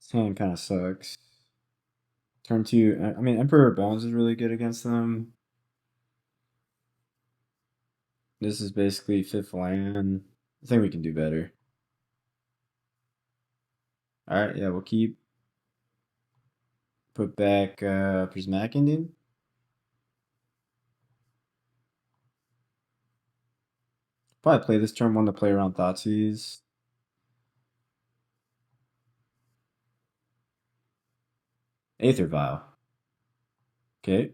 This hand kind of sucks. Turn 2. I mean, Emperor Bones is really good against them. This is basically 5th land. I think we can do better. Alright, yeah, we'll keep. Put back Prismatic Indian. Probably play this turn 1 to play around Thoughtseize. Aether Vial. Okay.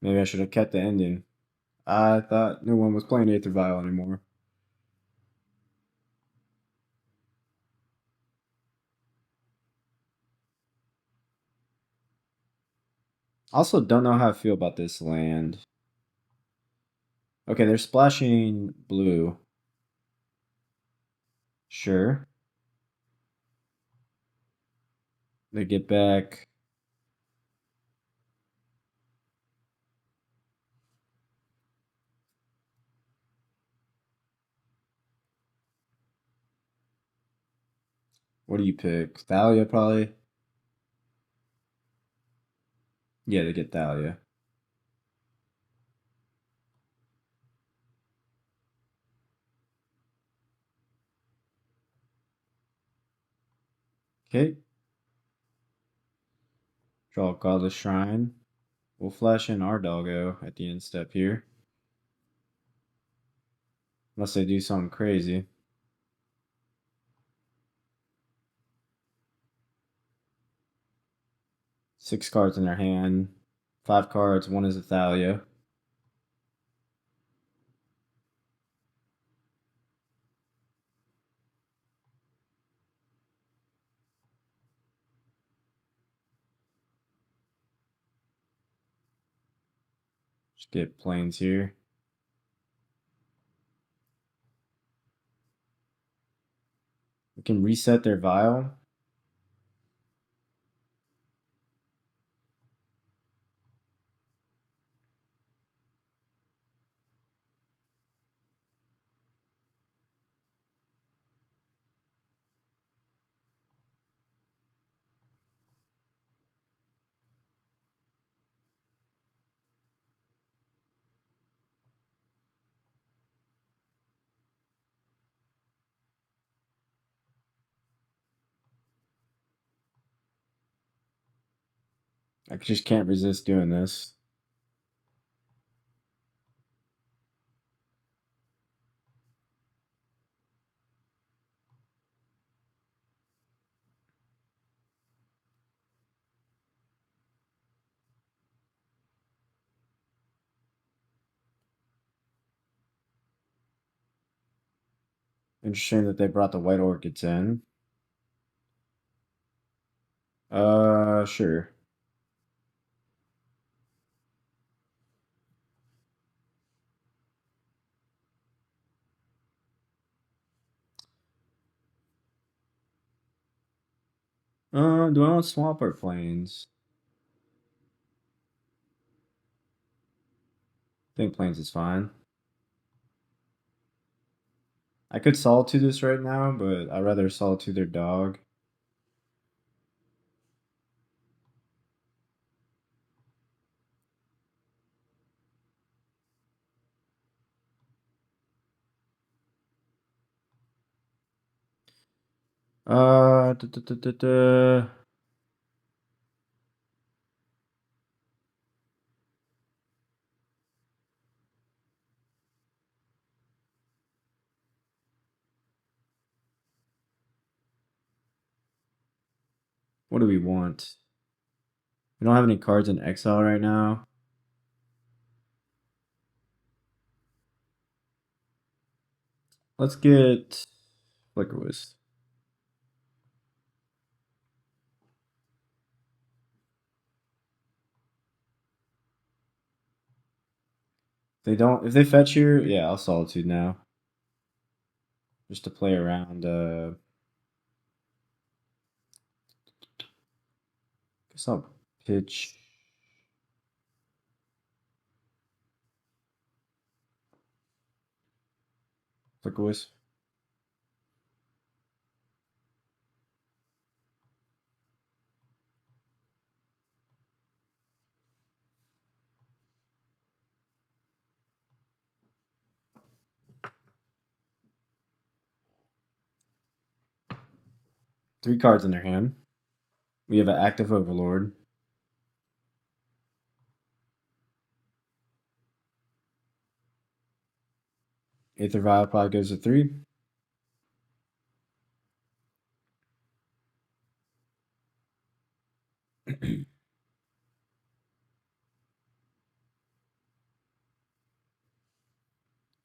Maybe I should have kept the ending. I thought no one was playing Aether Vial anymore. Also, don't know how I feel about this land. Okay, they're splashing blue. Sure. They get back. What do you pick? Thalia, probably? Yeah, they get Thalia. Okay. Draw a Godless Shrine. We'll flash in our doggo at the end step here. Unless they do something crazy. 6 cards in their hand. 5 cards, 1 is a Thalia. Just get planes here. We can reset their vial. I just can't resist doing this. Interesting that they brought the white orchids in. Sure. Do I want to swap our planes? I think planes is fine. I could solitude this right now, but I'd rather solitude their dog. Uh, duh, duh, duh, duh, duh. What do we want? We don't have any cards in exile right now. Let's get Flicker Wisp. If they fetch here, yeah, I'll solitude now. Just to play around. Guess I'll pitch. Flicker Wisp. Three cards in their hand. We have an active Overlord. Aether Vial probably goes to 3.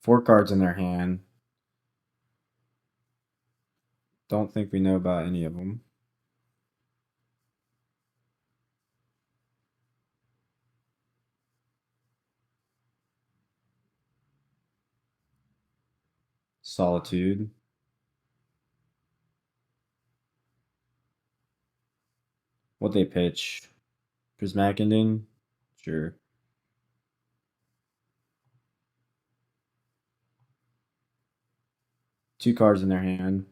Four cards in their hand. Don't think we know about any of them. Solitude. What they pitch? Prismatic Ending? Sure. Two cards in their hand.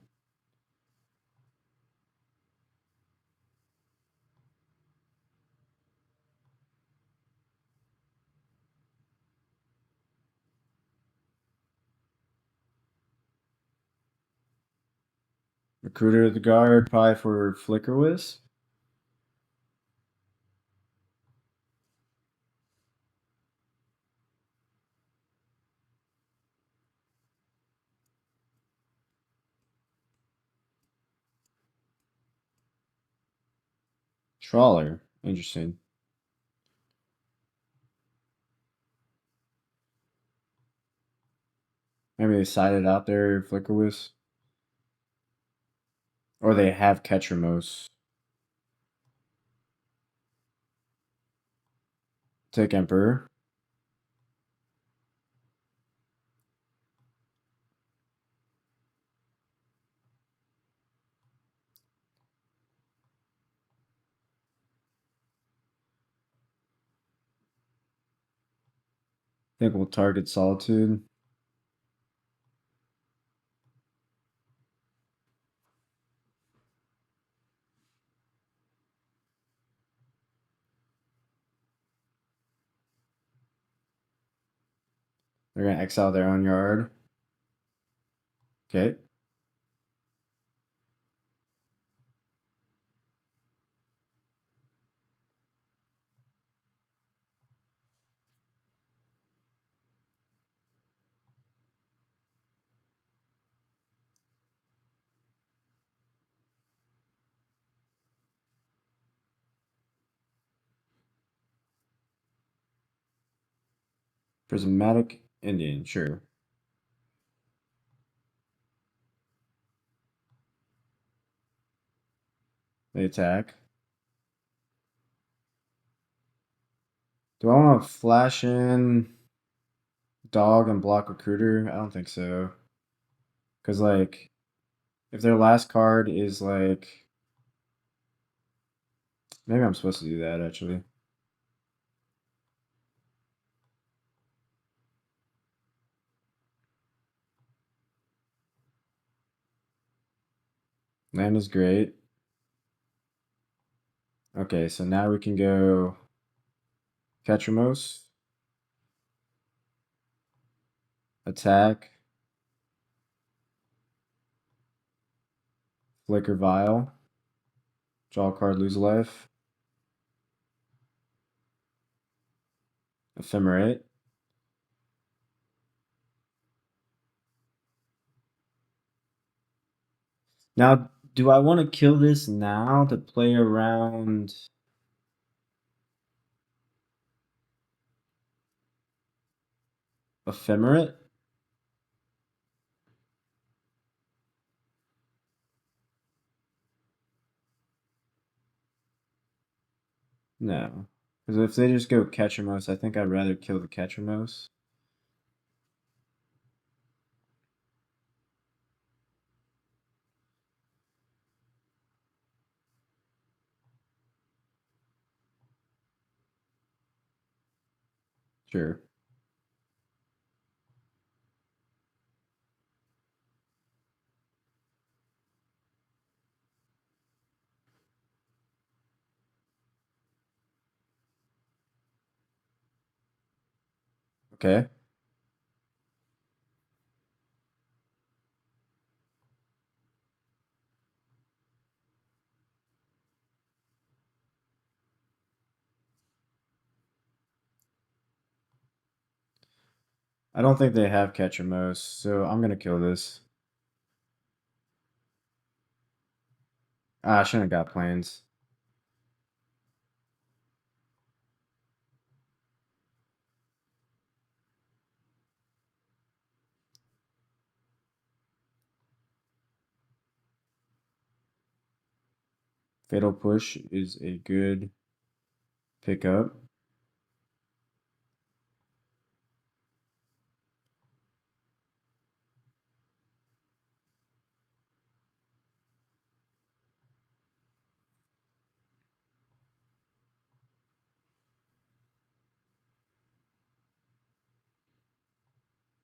Recruiter of the Guard, probably for Flicker Wisp. Trawler. Interesting. Maybe they sided out their Flicker Wisp. Or they have Ketramos. Take Emperor. I think we'll target Solitude. They're going to exile their own yard. Okay. Prismatic Indian, sure. They attack. Do I want to flash in Dog and block Recruiter? I don't think so. Because, like, if their last card is, like, Maybe I'm supposed to do that, actually. Land is great. Okay, so now we can go Ketramose. Attack. Flicker Vial. Draw a card, lose a life. Ephemerate. Now, do I want to kill this now to play around Ephemerate? No. Because if they just go Ketramose, I think I'd rather kill the Ketramose. Sure. Okay. I don't think they have Ketramose, so I'm gonna kill this. Ah, I shouldn't have got planes. Fatal Push is a good pickup.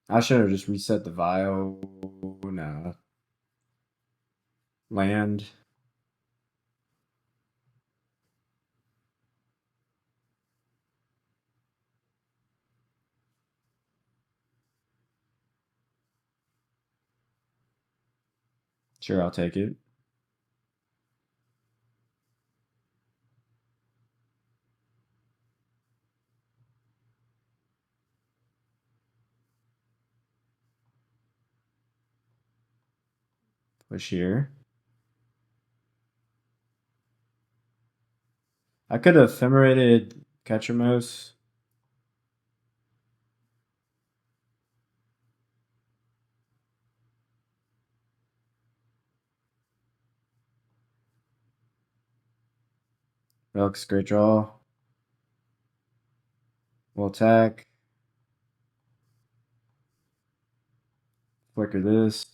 I should have just reset the vial. No. Land. Sure, I'll take it. Push here. I could have ephemerated Ketramose. Relics, great draw. We'll attack. Flicker this.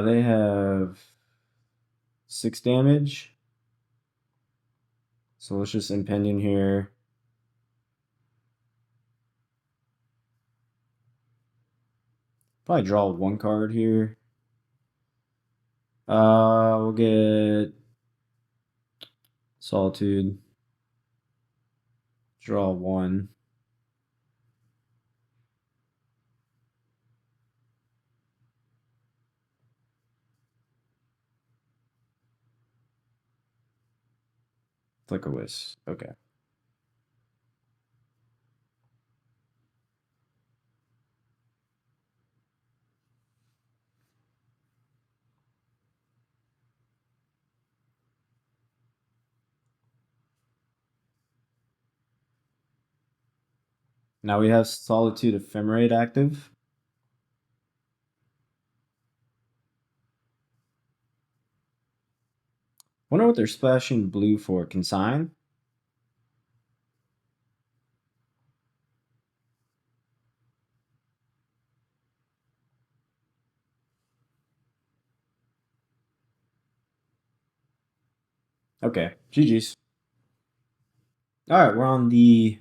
They have 6 damage. So let's just impending here. Probably draw 1 card here. We'll get Solitude. Draw 1. Flicker Wisp. Okay. Now we have Solitude Ephemerate active. Wonder what they're splashing blue for. Consign? Okay, GG's. All right, we're on the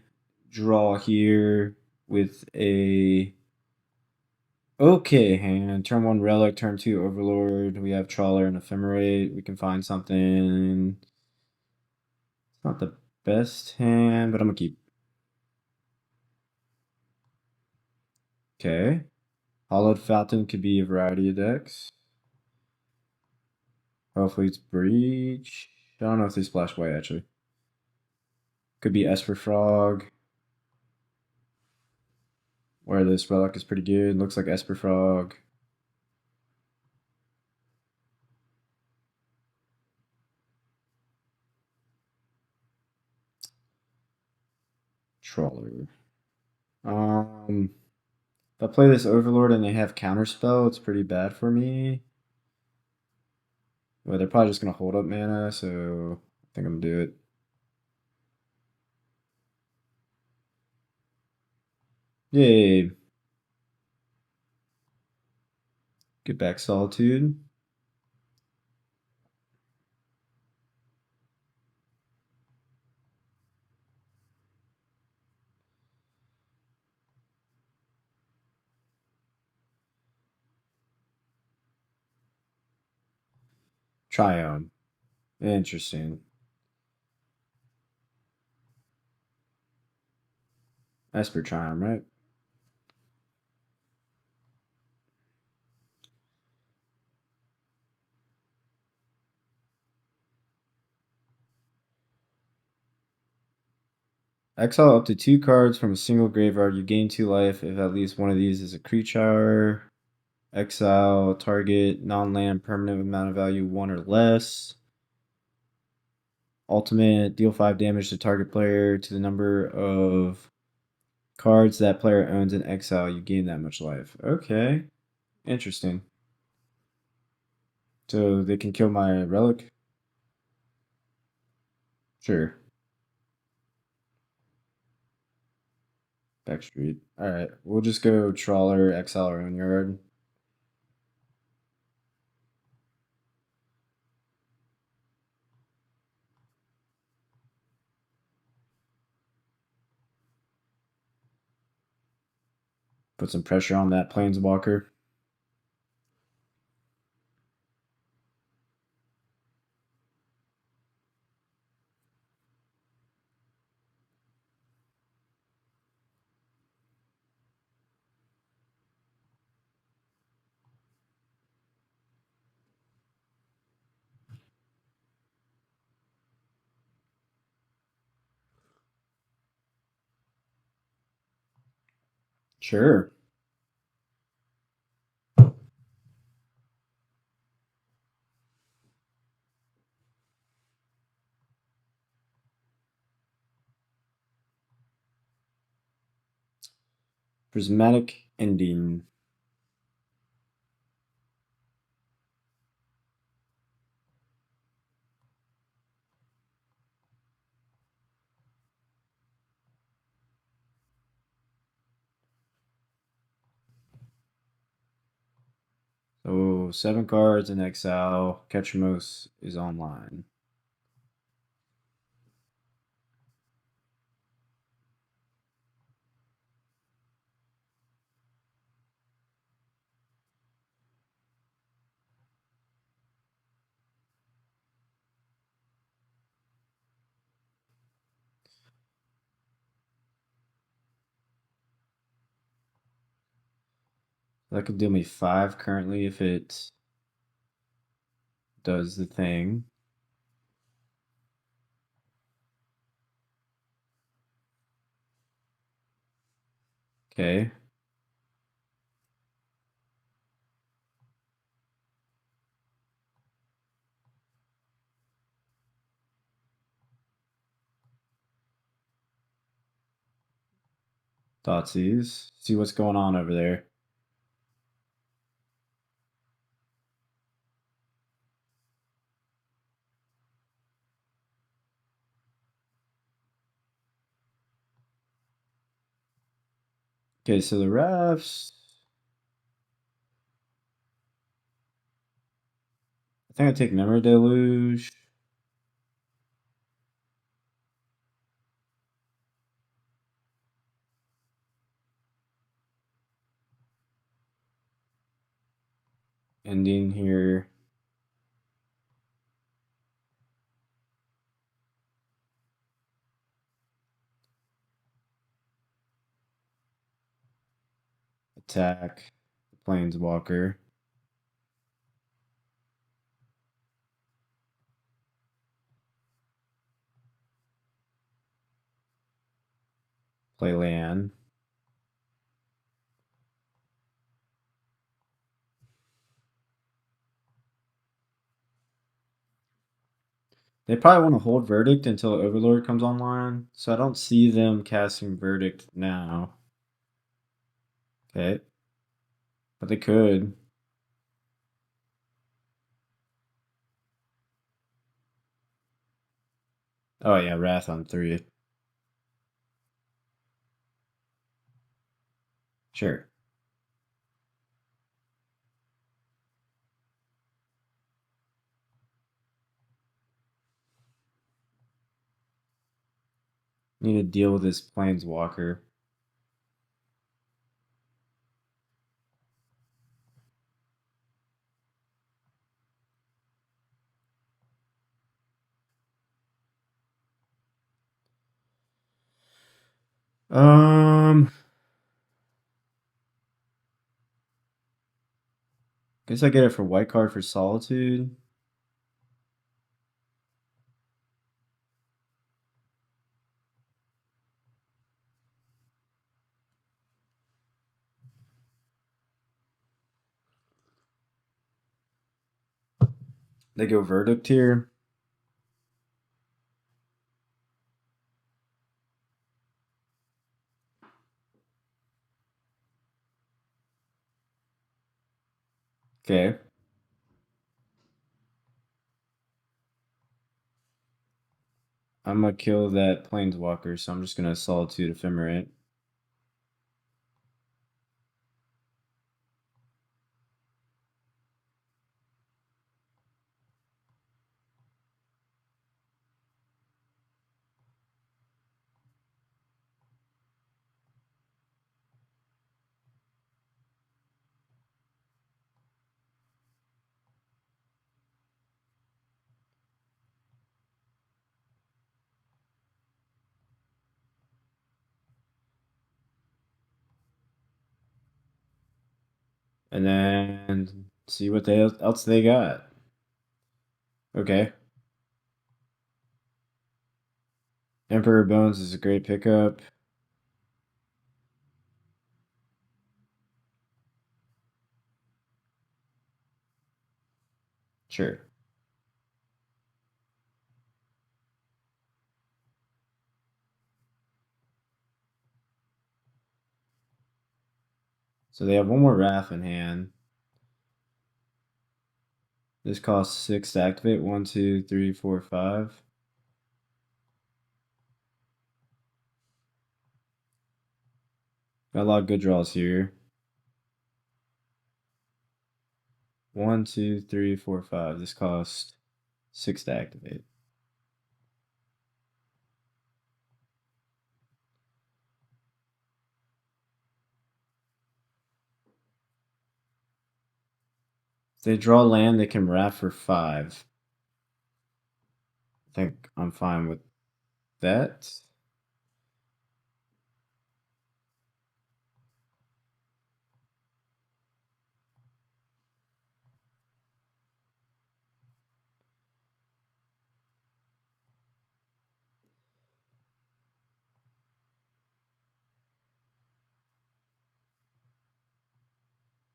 draw here with a okay hand. Turn 1 Relic, turn 2 Overlord. We have Trawler and Ephemerate. We can find something. It's not the best hand, but I'm gonna keep. Okay. Hollowed Fountain could be a variety of decks. Hopefully it's Breach. I don't know if they splash white actually. Could be Esper Frog. Where this Relic is pretty good. Looks like Esper Frog. Trawler. If I play this Overlord and they have Counterspell, it's pretty bad for me. Well, they're probably just gonna hold up mana, so I think I'm gonna do it. Yay. Get back Solitude. Triome. Interesting. Esper Triome, right? Exile up to 2 cards from a single graveyard. You gain 2 life if at least one of these is a creature. Exile target non-land permanent with amount of value 1 or less. Ultimate, deal 5 damage to target player to the number of cards that player owns in exile. You gain that much life. Okay. Interesting. So they can kill my relic? Sure. Backstreet. Alright. We'll just go Trawler, exile our own yard. Put some pressure on that Planeswalker. Sure. Prismatic Ending. So 7 cards in exile. Ketramos is online. That could deal me 5 currently if it does the thing. Okay. Dotsies. See what's going on over there. Okay, so the refs. I think I take Memory Deluge. Ending here. Attack the Planeswalker. Play land. They probably want to hold Verdict until Overlord comes online, so I don't see them casting Verdict now. Okay. But they could. Oh yeah, Wrath on 3. Sure. Need to deal with this Planeswalker. Guess I get it for white card for Solitude. They go Verdict here. Okay. I'm gonna kill that Planeswalker, so I'm just gonna Solitude Ephemerate. And then see what else they got. Okay. Emperor Bones is a great pickup. Sure. So they have one more Wrath in hand. This costs 6 to activate. 1, 2, 3, 4, 5. Got a lot of good draws here. 1, 2, 3, 4, 5. This costs 6 to activate. If they draw land, they can Wrath for 5. I think I'm fine with that.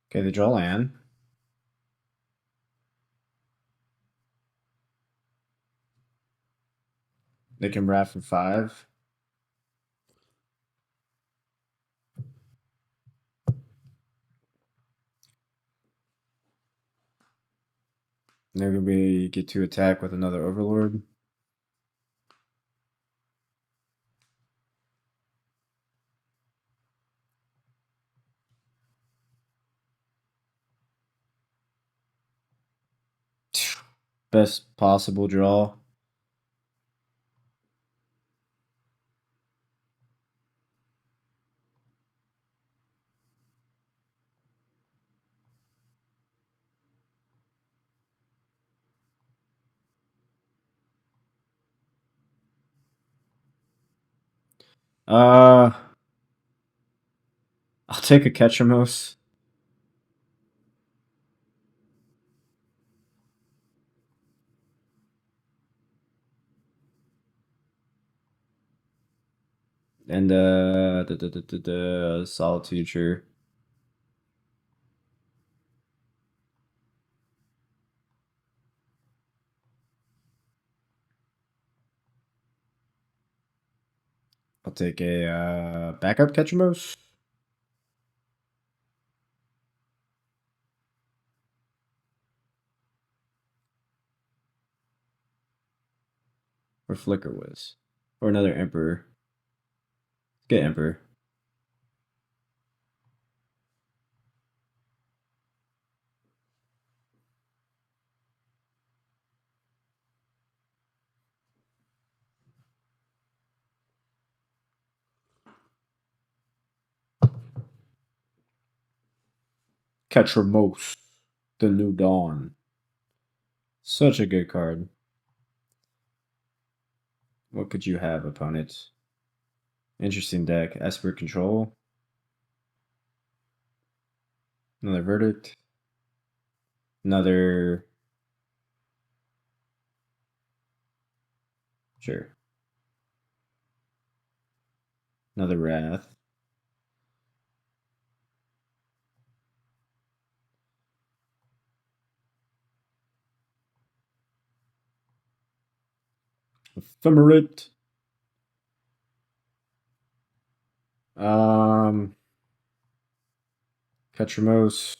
Okay, they draw land. They can Wrath for 5. Maybe we get to attack with another Overlord. Best possible draw. Uh, I'll take a Ketramos. And Solitude, sure. I'll take a backup Ketramos. Or Flicker Whiz. Or another Emperor. Get Emperor. Ketramose. The New Dawn. Such a good card. What could you have, opponent? Interesting deck. Esper Control. Another Verdict. Another. Sure. Another Wrath. Ephemerate. Ketramose.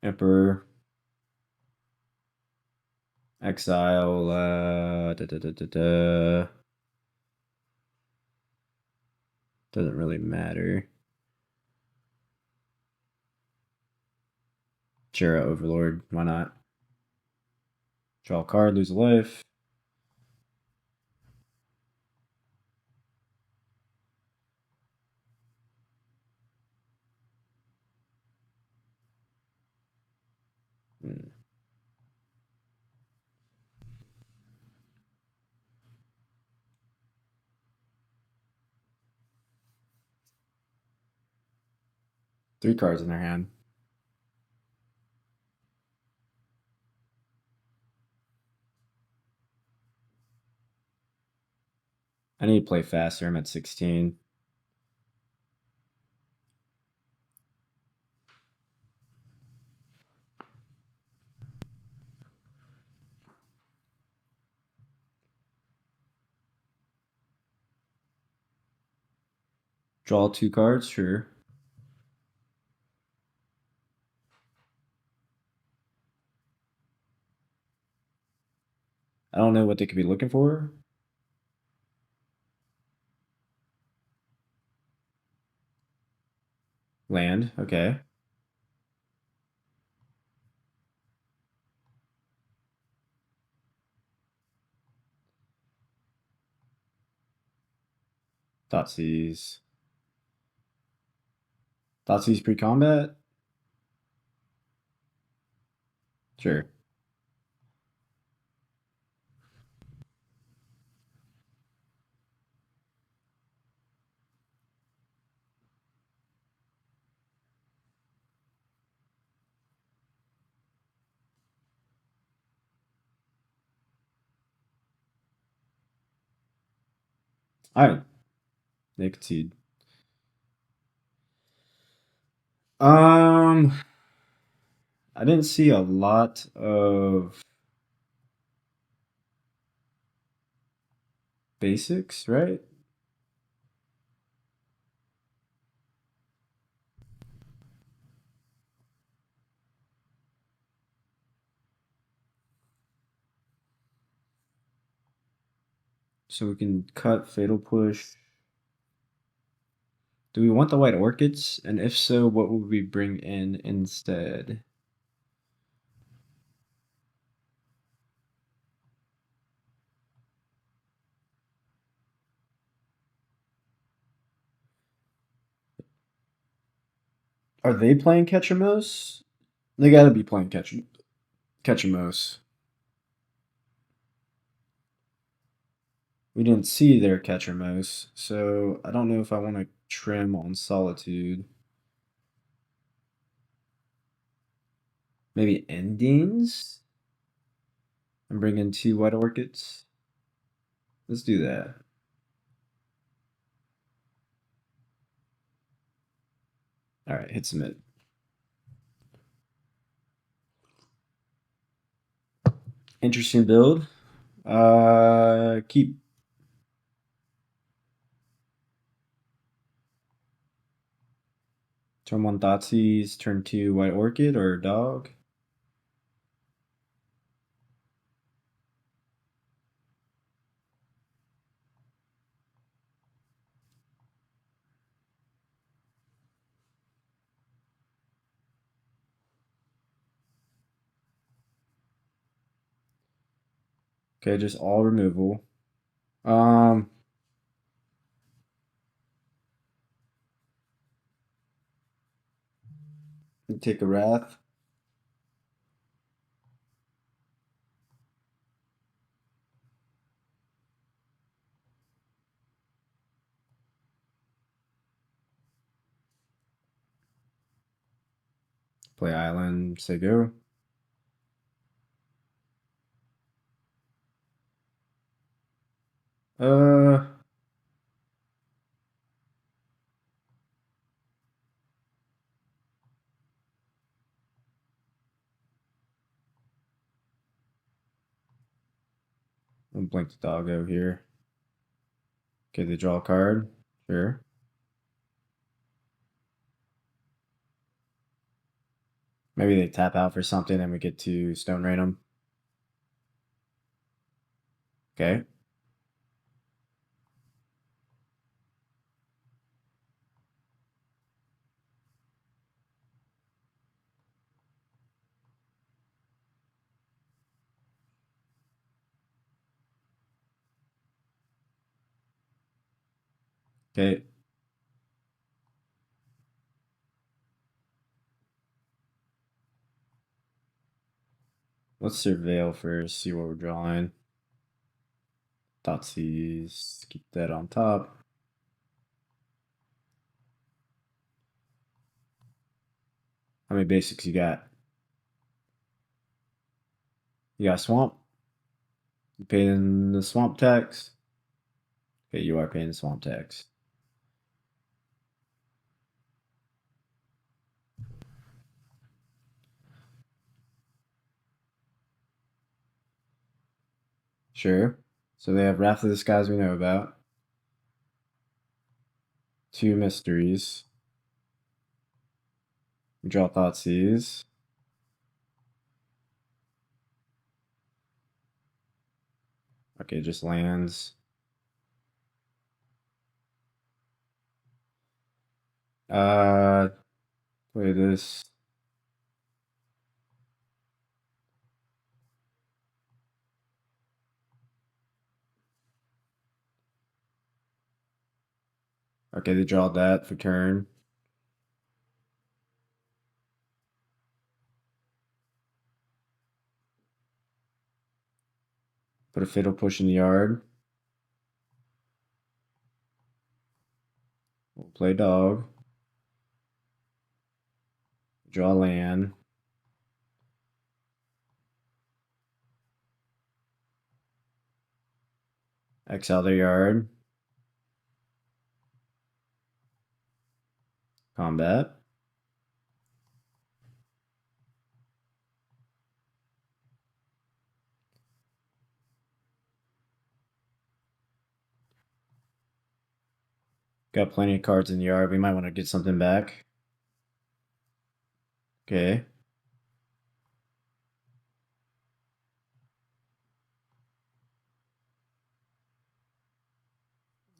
Emperor. Exile. Doesn't really matter. Jira Overlord. Why not? Draw a card, lose a life. Hmm. Three cards in their hand. I need to play faster. I'm at 16. Draw two cards, sure. I don't know what they could be looking for. Land, okay. Thoughtseize. Thoughtseize pre-combat? Sure. Alright. Nicotine. I didn't see a lot of basics, right? So we can cut Fatal Push. Do we want the white orchids? And if so, what would we bring in instead? Are they playing Ketramose? They gotta be playing Ketramose. We didn't see their Ketramose, so I don't know if I want to trim on Solitude. Maybe Endings? And bring in 2 white orchids? Let's do that. Alright, hit submit. Interesting build. Keep. Turn 1 Thoughtseize, turn 2 white orchid or dog. Okay, just all removal. Take a Wrath. Play Island, say go. Uh, I'll blink the doggo here. Okay, they draw a card. Sure. Maybe they tap out for something and we get to Stone Rain them. Okay. Okay. Let's surveil first, see what we're drawing. Thoughtseize, keep that on top. How many basics you got? You got Swamp? You paying the Swamp tax? Okay, you are paying the Swamp tax. Sure. So they have Wrath of the Skies we know about. 2 mysteries. We draw Thoughtseize. Okay, just lands. Play this. Okay, they draw that for turn. Put a Fatal Push in the yard. We'll play dog. Draw land. Exile their yard. Combat. Got plenty of cards in the yard. We might want to get something back. Okay.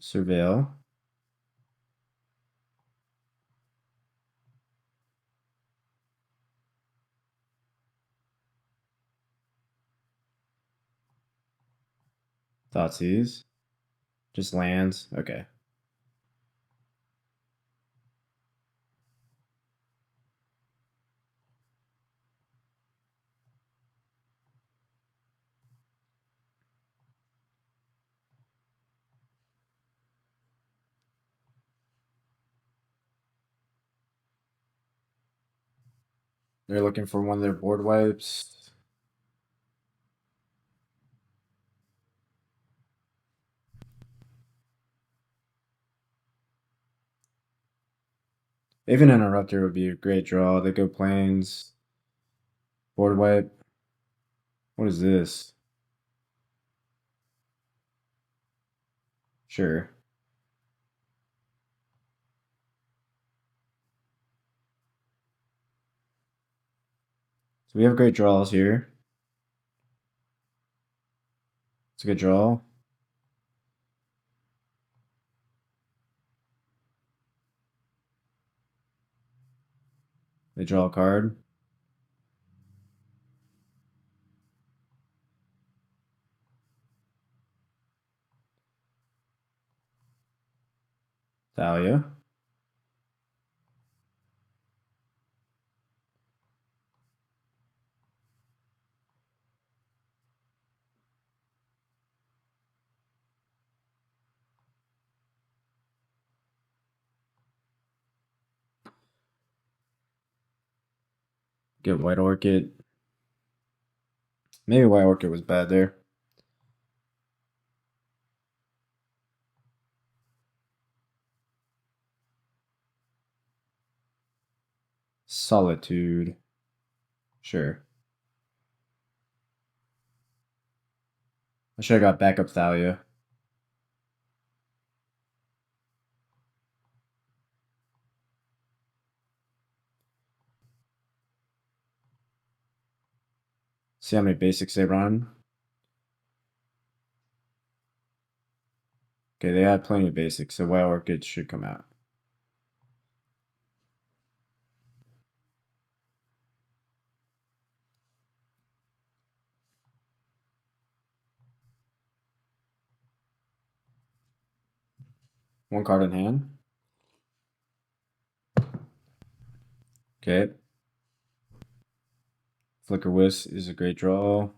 Surveil. Thoughtseize. Just lands. Okay. They're looking for one of their board wipes. Even Interrupter would be a great draw. They go planes. Board wipe. What is this? Sure. So we have great draws here. It's a good draw. They draw a card. Thalia. Get White Orchid. Maybe White Orchid was bad there. Solitude. Sure. I should have got backup Thalia. See how many basics they run. Okay, they had plenty of basics, so White Orchid should come out. One card in hand. Okay. Flicker Wisp is a great draw.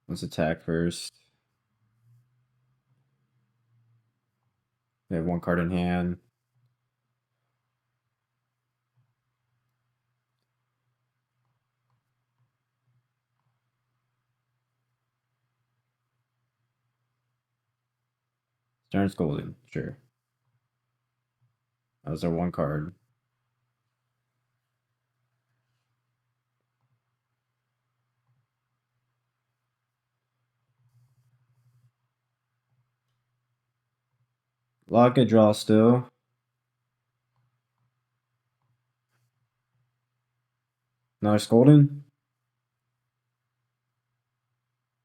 Let's attack first. They have one card in hand. Stern's Golden, sure. That was their one card. Locket draw still. Another Scolding?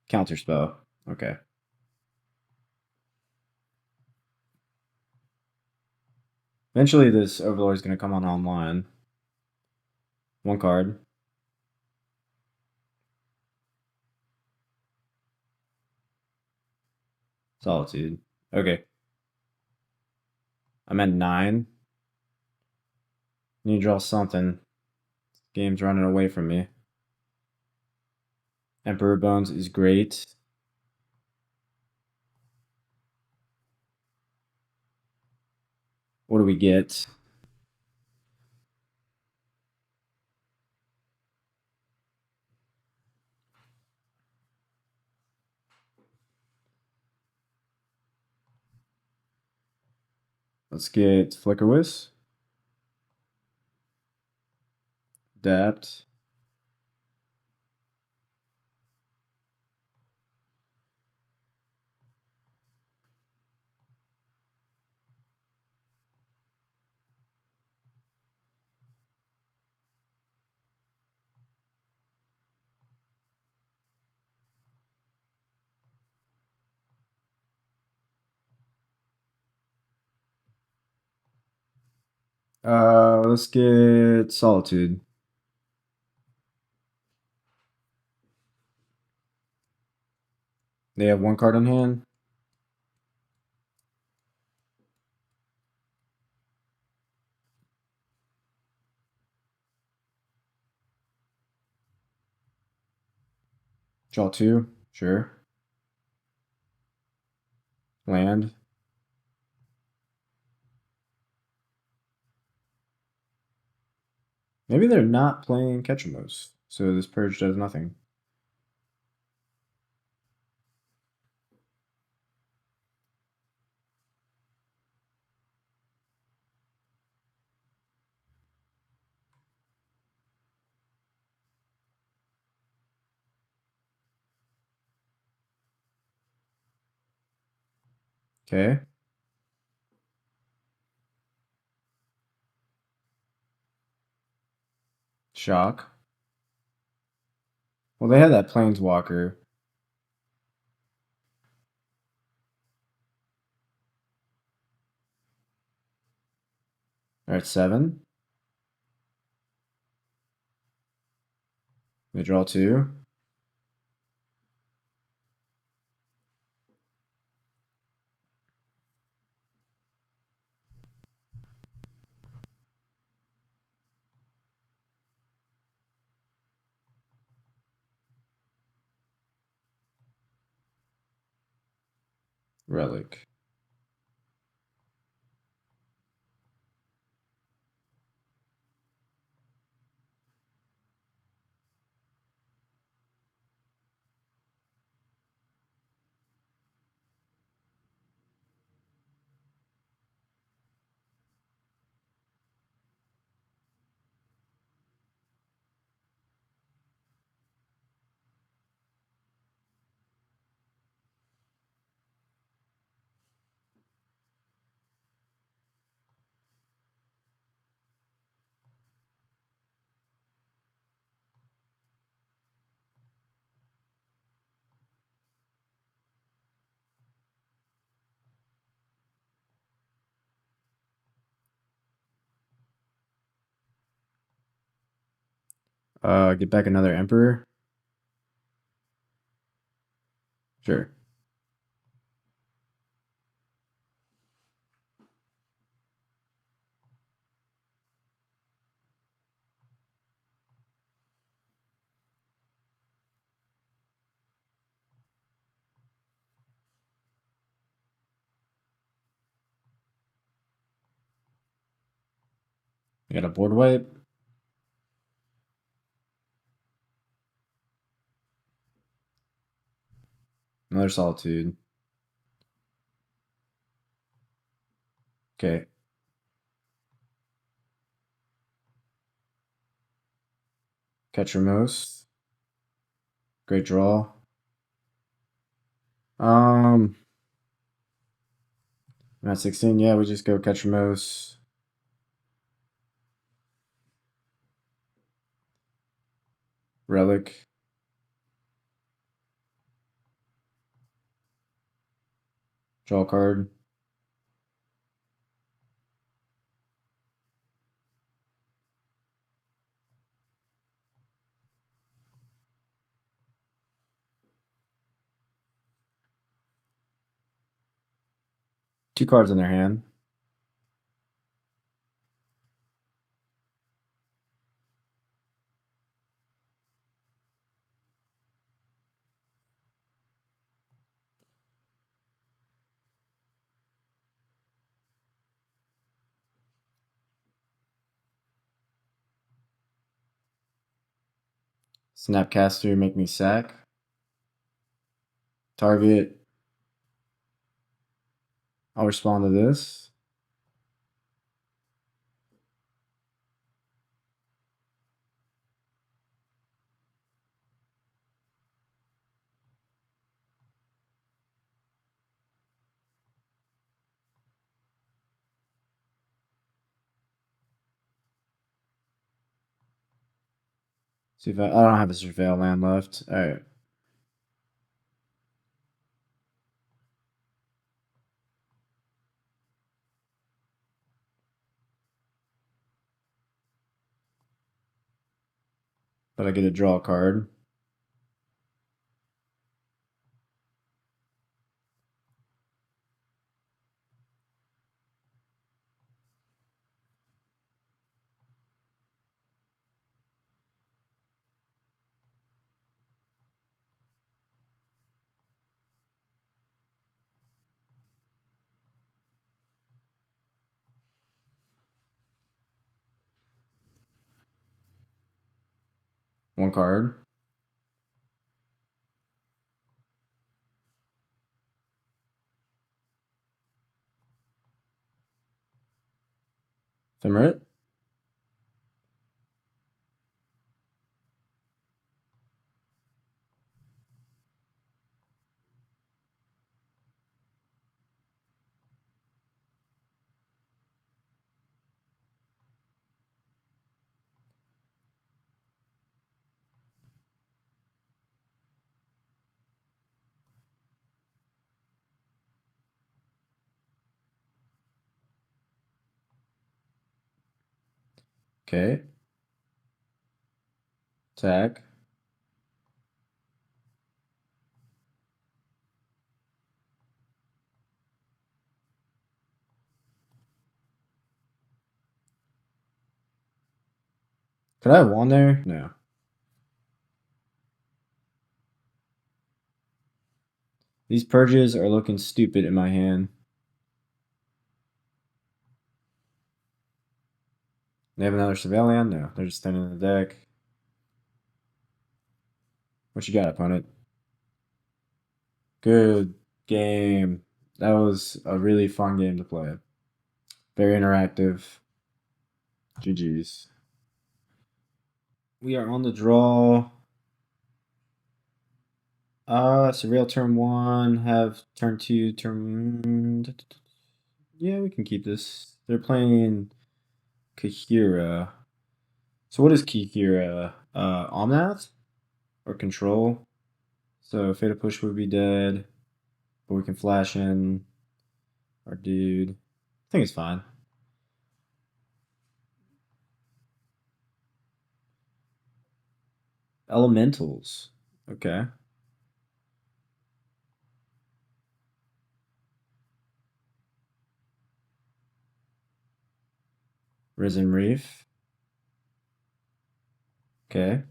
Counterspell. Okay. Eventually this Overlord is going to come on online. One card. Solitude. Okay. I'm at 9. Need to draw something. Game's running away from me. Emperor Bones is great. What do we get? Let's get Flicker Wisp. Adapt. Let's get Solitude. They have one card in hand. Draw two. Sure. Land. Maybe they're not playing Ketramose, so this purge does nothing. Okay. Shock. Well, they had that Planeswalker. All right, 7. They draw 2. Relic. Get back another Emperor. Sure. I got a board wipe. Another Solitude. Okay. Ketramose. Great draw. I'm at 16. Yeah, we just go Ketramose. Relic. Draw card. Two cards in their hand. Snapcaster, make me sack. Target. I'll respond to this. See if I don't have a surveil land left. All right. But I get to draw a card. One card. Ephemerate. Okay. Attack. Could I have one there? No. These purges are looking stupid in my hand. They have another Civilian? No. They're just standing in the deck. What you got, opponent? Good game. That was a really fun game to play. Very interactive. GG's. We are on the draw. Surreal turn 1, have turn 2, turn. Yeah, we can keep this. They're playing Kahira. So what is Kahira? Omnath? Or control? So Fatal Push would be dead. But we can flash in our dude. I think it's fine. Elementals. Okay. Risen Reef. Okay.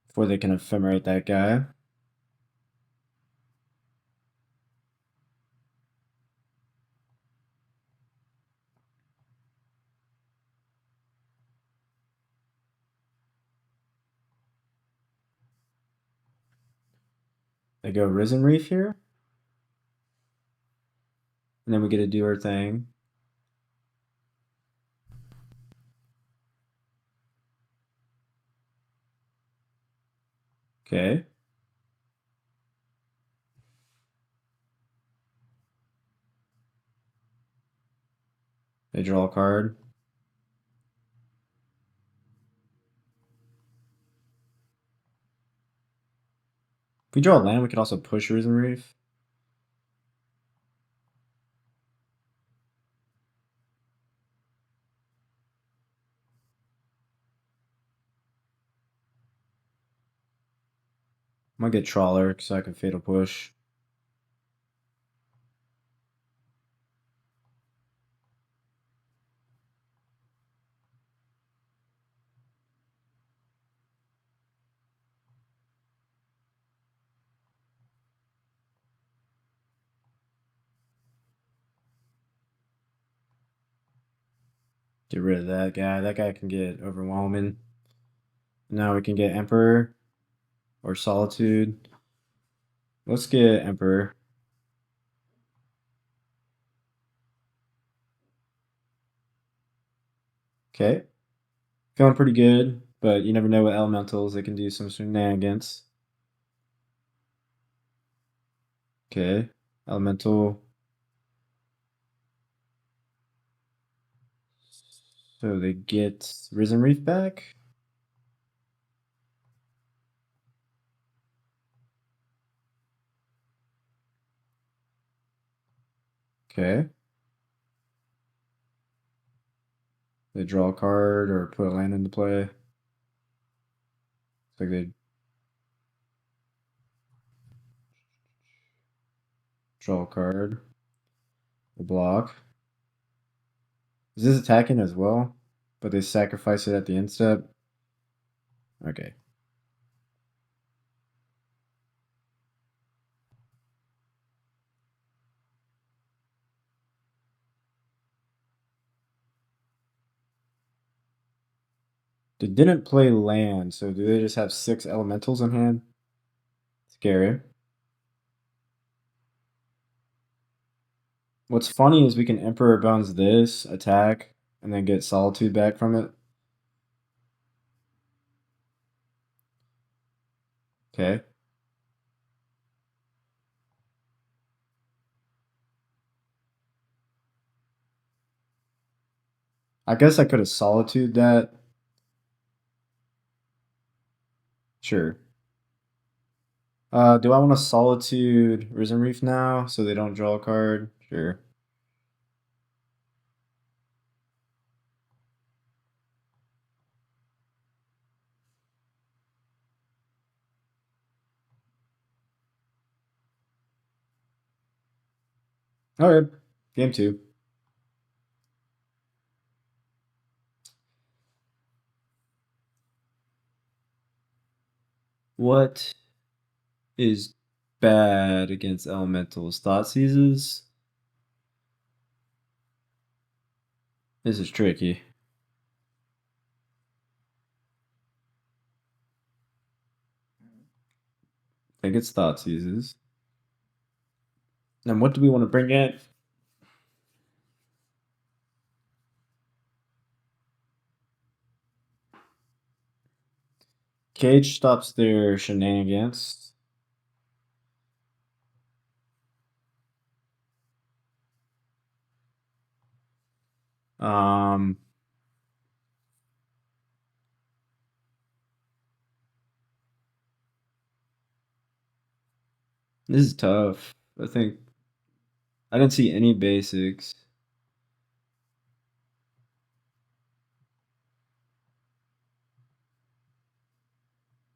Before they can ephemerate that guy. They go Risen Reef here. And then we get to do our thing. Okay. They draw a card. If we draw a land, we could also push Risen Reef. I might get Trawler so I can Fatal Push. Get rid of that guy. That guy can get overwhelming. Now we can get Emperor or Solitude. Let's get Emperor. Okay. Feeling pretty good, but you never know what elementals. They can do some shenanigans. Okay. Elemental. So they get Risen Reef back. Okay. They draw a card or put a land into play. Looks like they draw a card. They block. Is this attacking as well? But they sacrifice it at the end step? Okay. They didn't play land, so do they just have 6 elementals in hand? Scary. What's funny is we can Emperor Bones this, attack, and then get Solitude back from it. Okay. I guess I could have Solitude that. Sure. Do I want to Solitude Risen Reef now so they don't draw a card? Sure. Alright. Game 2. What is bad against elementals? Thought seizes? This is tricky. I think it's thought seizes. And what do we want to bring in? Cage stops their shenanigans. Um, this is tough. I think I didn't see any basics.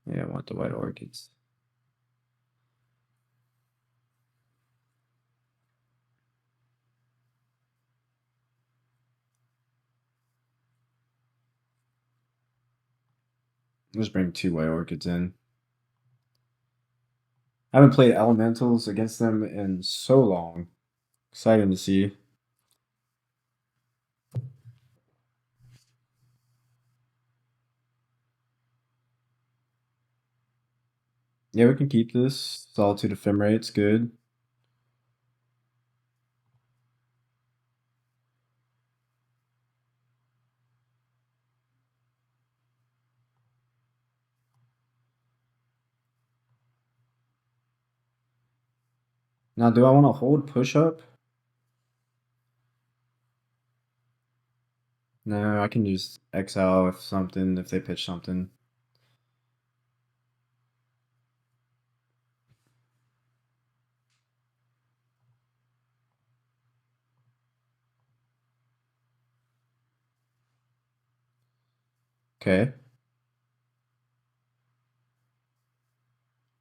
Yeah, I want the white orchids. Let's bring 2 white orchids in. I haven't played elementals against them in so long. Exciting to see. Yeah, we can keep this. Solitude Ephemerate's good. Now, do I want to hold push up? No, I can just exile if they pitch something. Okay.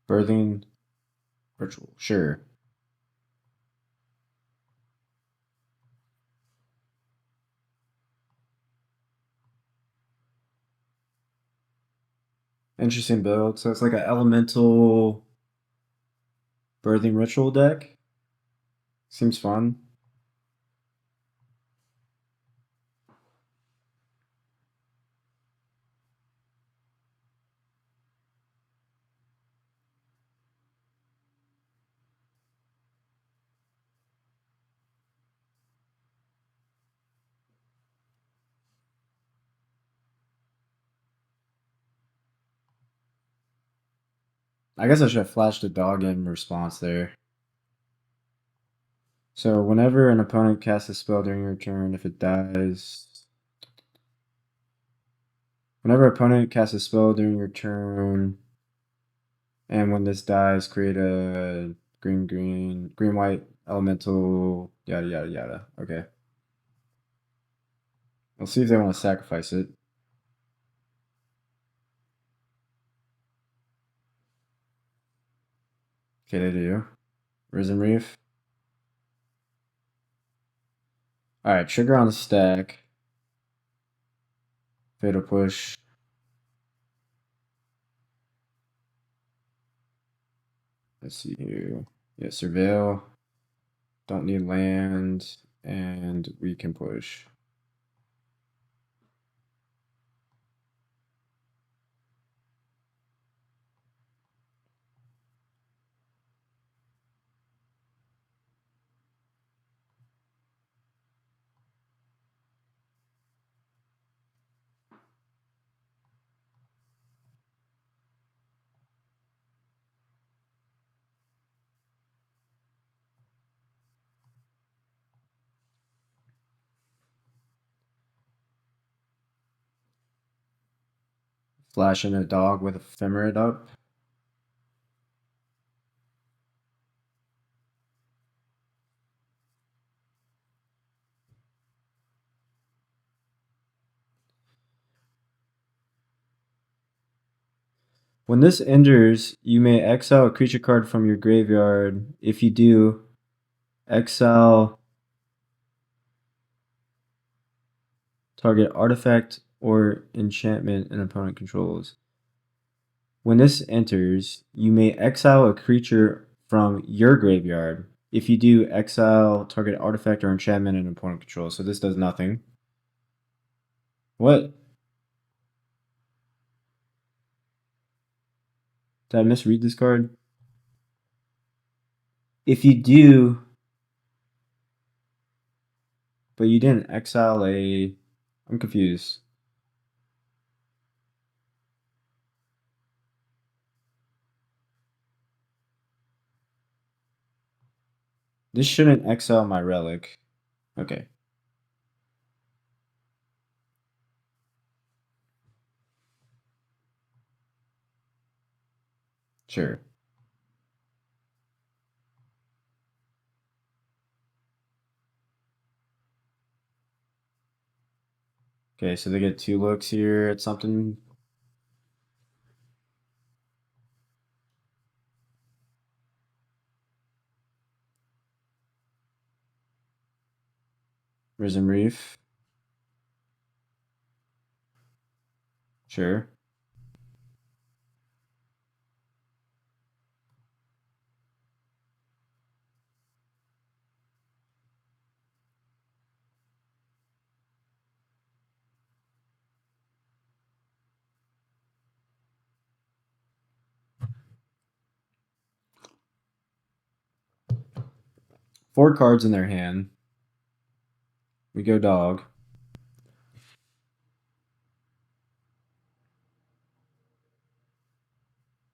Birthing Ritual. Sure. Interesting build. So it's like an elemental birthing ritual deck. Seems fun. I guess I should have flashed a dog in response there. So whenever an opponent casts a spell during your turn, if it dies. Whenever opponent casts a spell during your turn, and when this dies, create a green white elemental, yada yada yada. Okay. We'll see if they want to sacrifice it. Okay, they do. Risen Reef. Alright, trigger on the stack. Fatal Push. Let's see here. Yeah, Surveil. Don't need land. And we can push. Flashing a dog with Ephemerate up. When this enters, you may exile a creature card from your graveyard. If you do, exile target artifact or enchantment an opponent controls. When this enters, you may exile a creature from your graveyard. If you do, exile target artifact or enchantment an opponent controls. So this does nothing. What? Did I misread this card? If you do, but you didn't exile a... I'm confused. This shouldn't exile my relic. Okay. Sure. Okay, so they get 2 looks here at something. Risen Reef. Sure. Four cards in their hand. We go dog.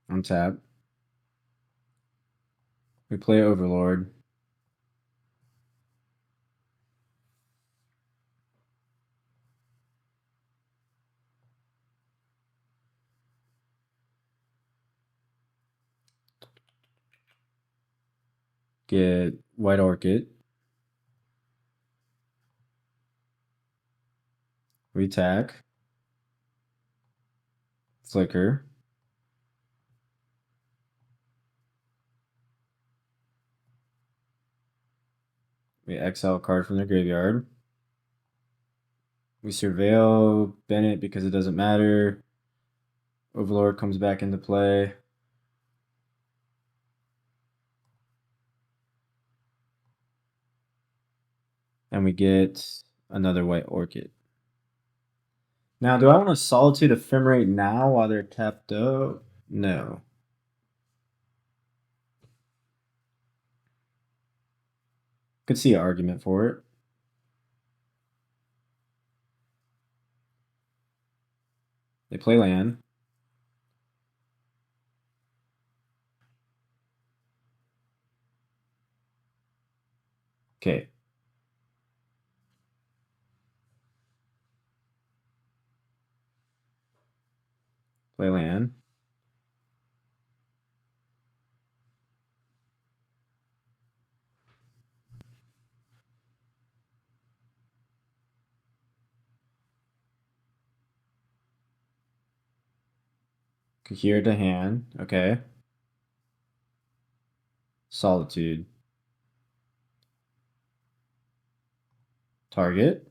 Untap. We play Overlord. Get White Orchid. We attack. Flicker. We exile a card from the graveyard. We surveil Bennett because it doesn't matter. Overlord comes back into play. And we get another White Orchid. Now, do I want to Solitude Ephemerate now while they're tapped out? No. Could see an argument for it. They play land. Okay. Play land. Here to hand. Okay. Solitude. Target.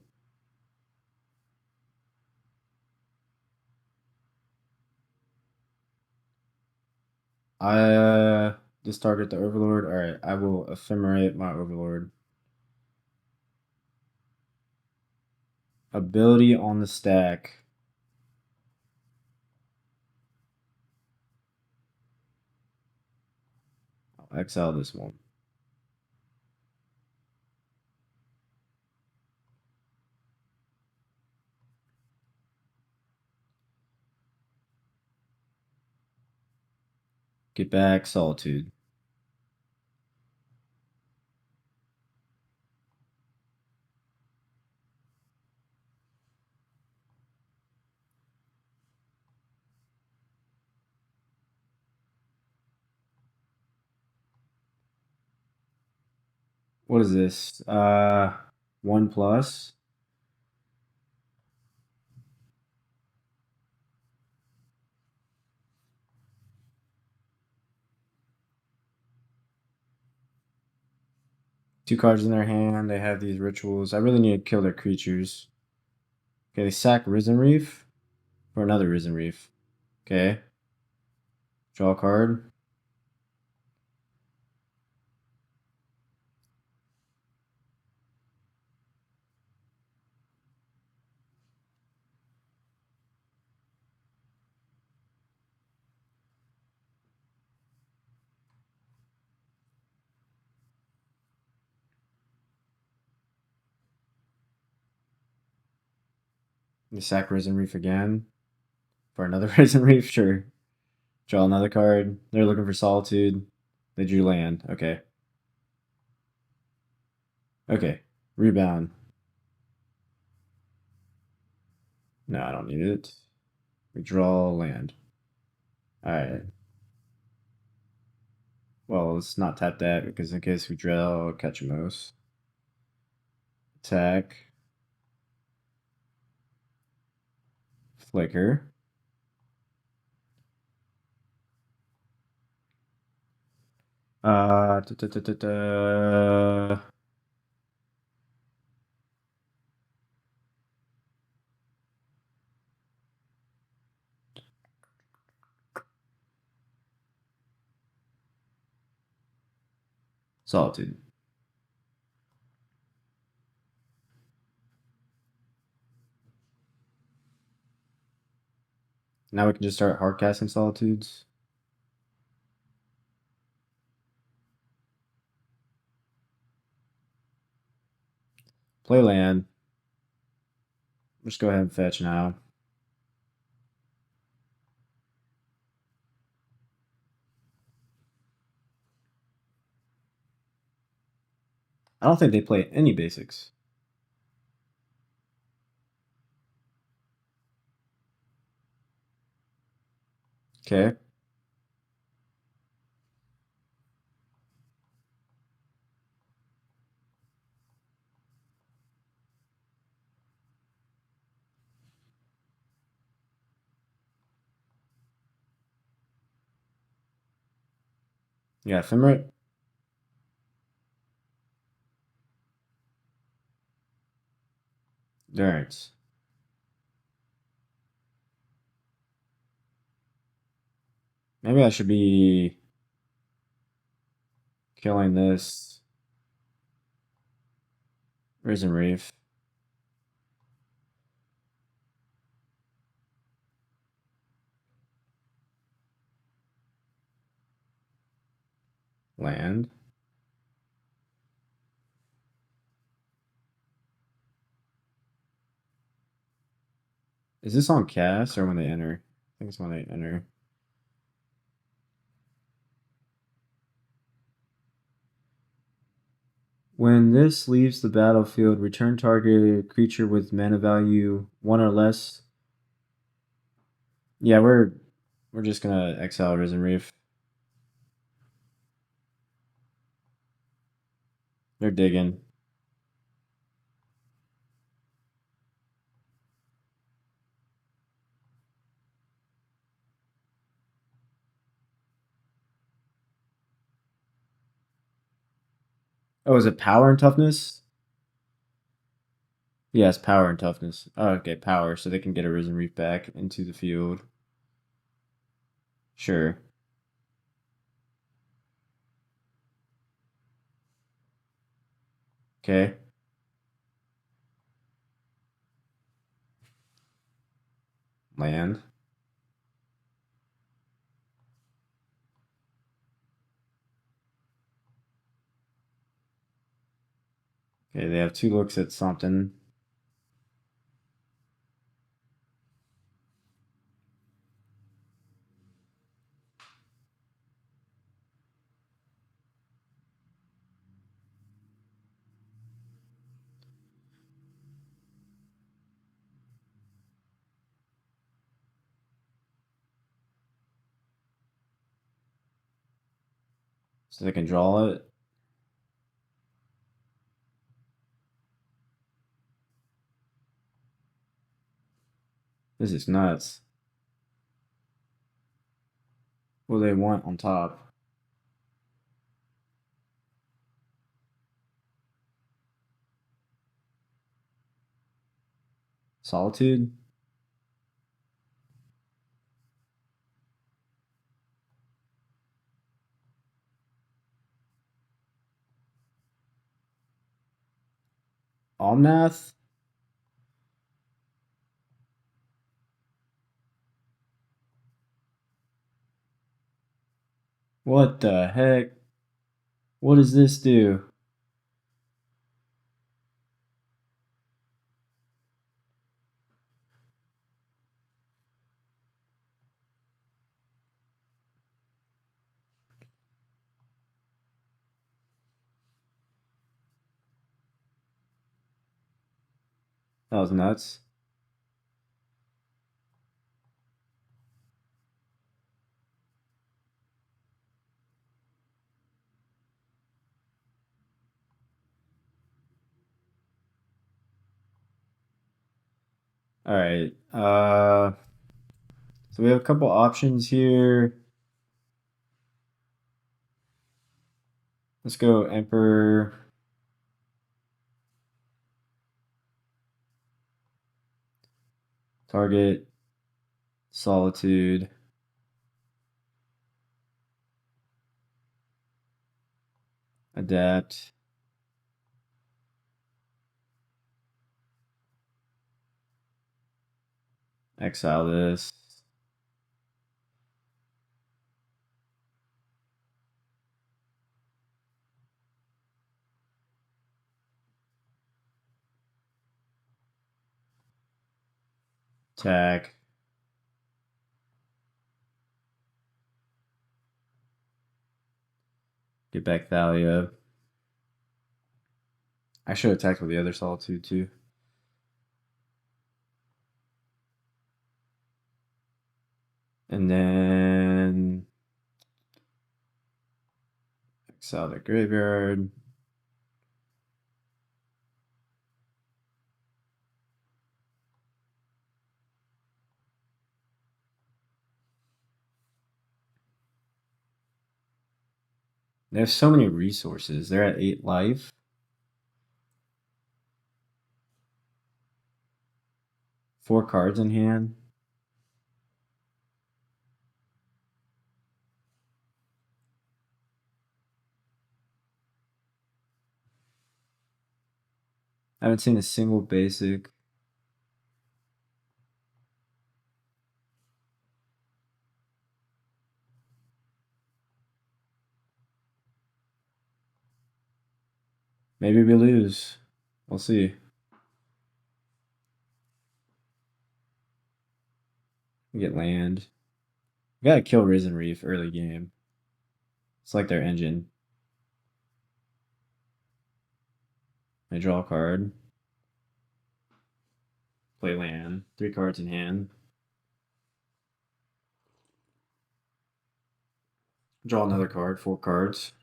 Just target the Overlord. Alright, I will ephemerate my Overlord. Ability on the stack. I'll exile this one. Get back, Solitude. What is this? 1+. Two cards in their hand. They have these rituals. I really need to kill their creatures. Okay, they sack Risen Reef for another Risen Reef. Okay. Draw a card. They sack Risen Reef again for another Risen Reef. Sure. Draw another card. They're looking for Solitude. They drew land. Okay. Okay. Rebound. No, I don't need it. We draw land. Alright. Well, let's not tap that because in case we draw Ketramose. Attack. Flicker. Da, da, da, da, da. Solitude. Now we can just start hardcasting Solitudes. Play land. Just go ahead and fetch now. I don't think they play any basics. Okay. You got Ephemerate? Alright. Maybe I should be killing this Risen Reef. Land. Is this on cast or when they enter? I think it's when they enter. When this leaves the battlefield, return target creature with mana value 1 or less. Yeah, we're just gonna exile Risen Reef. They're digging. Oh, is it power and toughness? Yes, power and toughness. Oh, okay, power, so they can get a Risen Reef back into the field. Sure. Okay. Land. Okay, they have 2 looks at something. So they can draw it. This is nuts. What do they want on top? Solitude? Omnath? What the heck? What does this do? That was nuts. Alright. So we have a couple options here. Let's go Emperor. Target. Solitude. Adapt. Exile this. Attack. Get back Thalia. I should attack with the other Solitude too. And then exile the graveyard. They have so many resources. They're at 8 life. Four cards in hand. I haven't seen a single basic. Maybe we lose. We'll see. We get land. We gotta kill Risen Reef early game. It's like their engine. I draw a card. Play land. 3 cards in hand. Draw another card. 4 cards.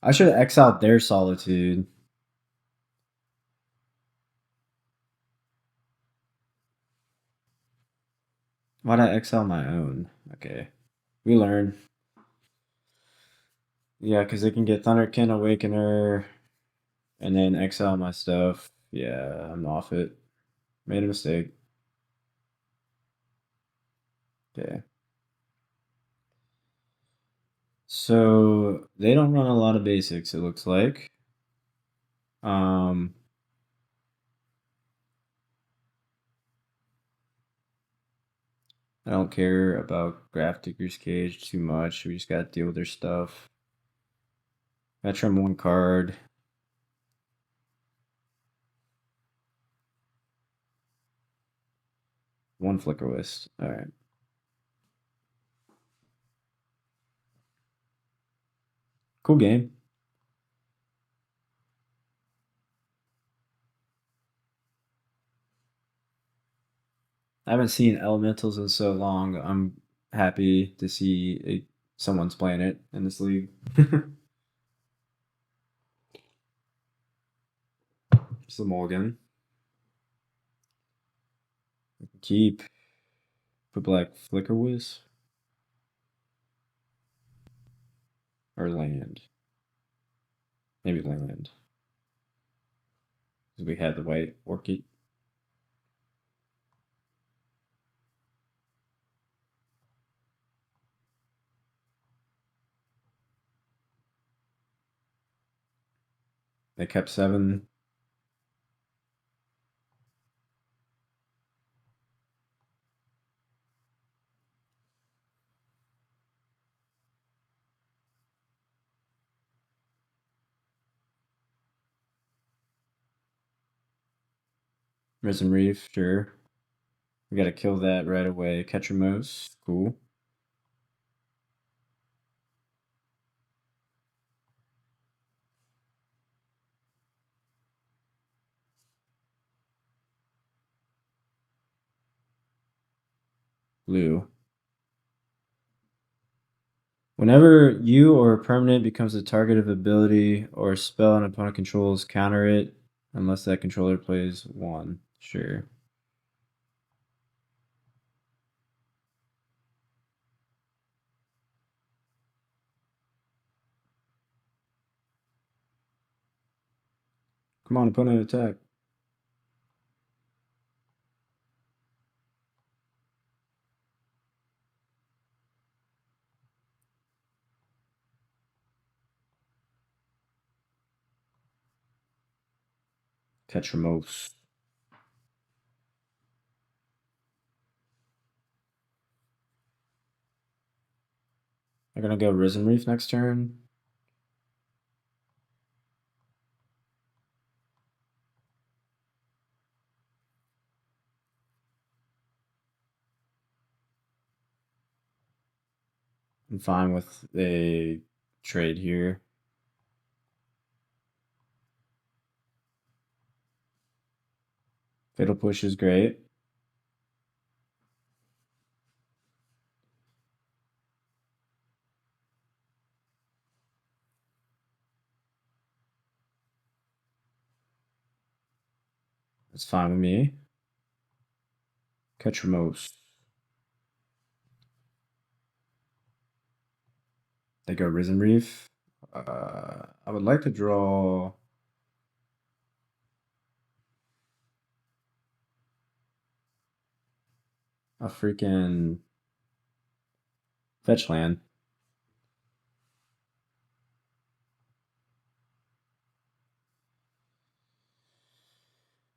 I should have exiled their Solitude. Why'd I exile my own? Okay. We learn. Yeah, because they can get Thunderkin, Awakener, and then exile my stuff. Yeah, I'm off it. Made a mistake. Okay. So they don't run a lot of basics, it looks like. Um, I don't care about Graph Digger's Cage too much. We just gotta deal with their stuff. Gotta trim one card. One Flicker Wisp. Alright. Cool game. I haven't seen Elementals in so long. I'm happy to see someone's playing it in this league. Just a mulligan. Keep. Put black Flicker Wisp. Or land. Maybe land. Because we had the white orchid. They kept 7. Risen Reef, sure. We gotta kill that right away. Ketramose, cool. Blue. Whenever you or a permanent becomes the target of ability or a spell an opponent controls, counter it unless that controller plays 1. Sure. Come on, opponent attack. Ketramose. I'm gonna go Risen Reef next turn. I'm fine with a trade here. Fatal Push is great. It's fine with me. Ketramose. They go Risen Reef. I would like to draw a freaking fetch land.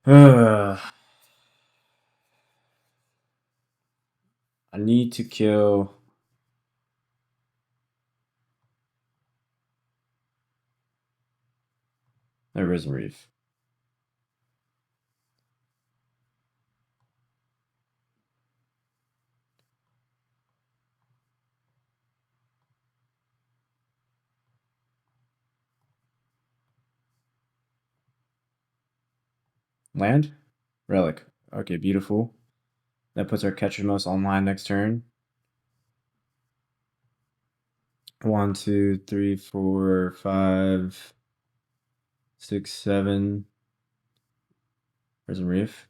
I need to kill a Risen Reef. Land? Relic. Okay, beautiful. That puts our Ketramose online next turn. 1, 2, 3, 4, 5, 6, 7. Risen Reef.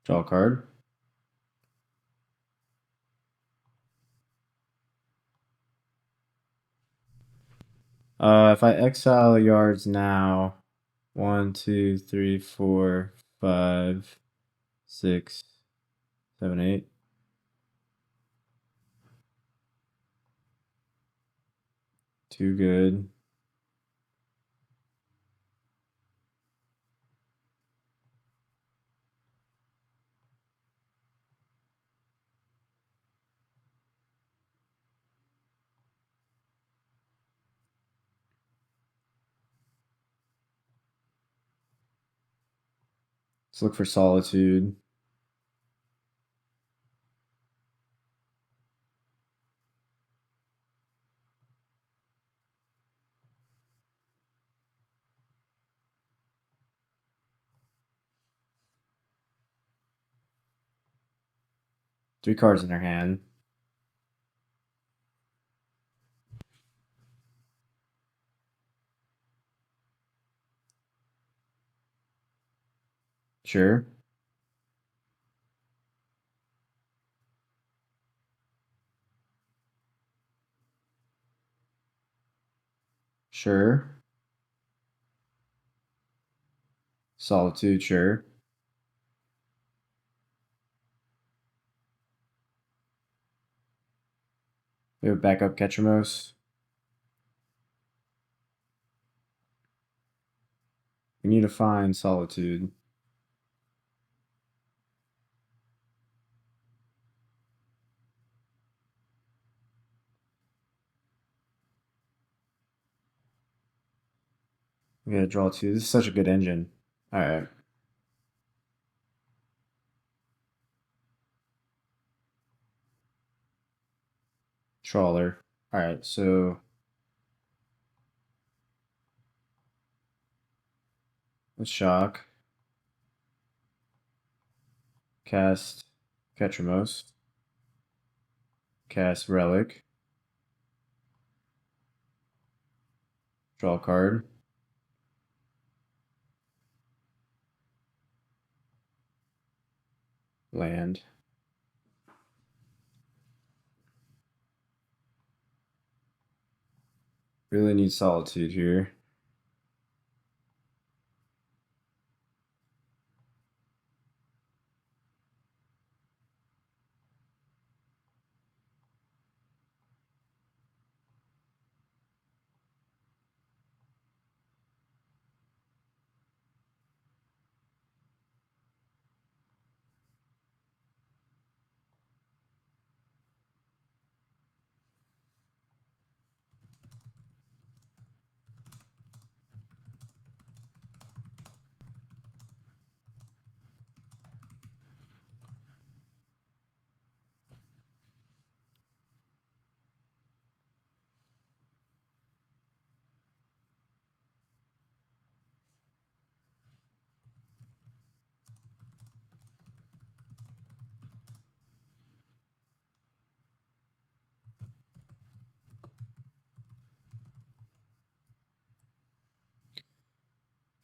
Draw a card. If I exile yards now, 1, 2, 3, 4, 5, 6, 7, 8. Too good. Let's look for Solitude. Three cards in their hand. Sure. Sure. Solitude, sure. We have backup Ketramos. We need to find Solitude. We gotta draw two. This is such a good engine. Alright. Trawler. Alright, so let's shock. Cast Ketramos. Cast Relic. Draw a card. Land. Really need Solitude here.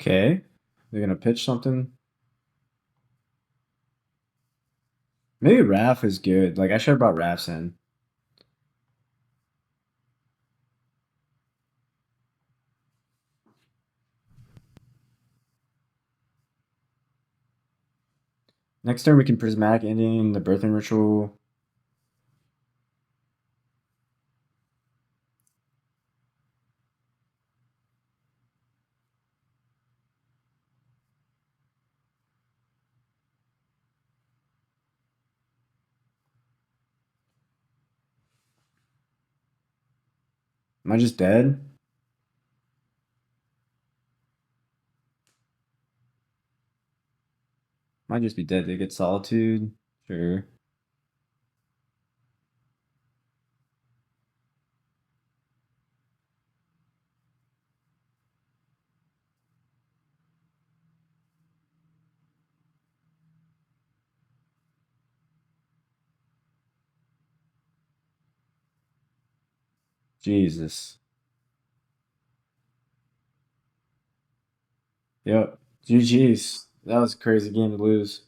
Okay. They're gonna pitch something. Maybe Raph is good. Like I should have brought Raphs in. Next turn we can Prismatic Ending the Birthing Ritual. Am I just dead? Might just be dead. They get Solitude. Sure. Jesus. Yep. GG's. That was a crazy game to lose.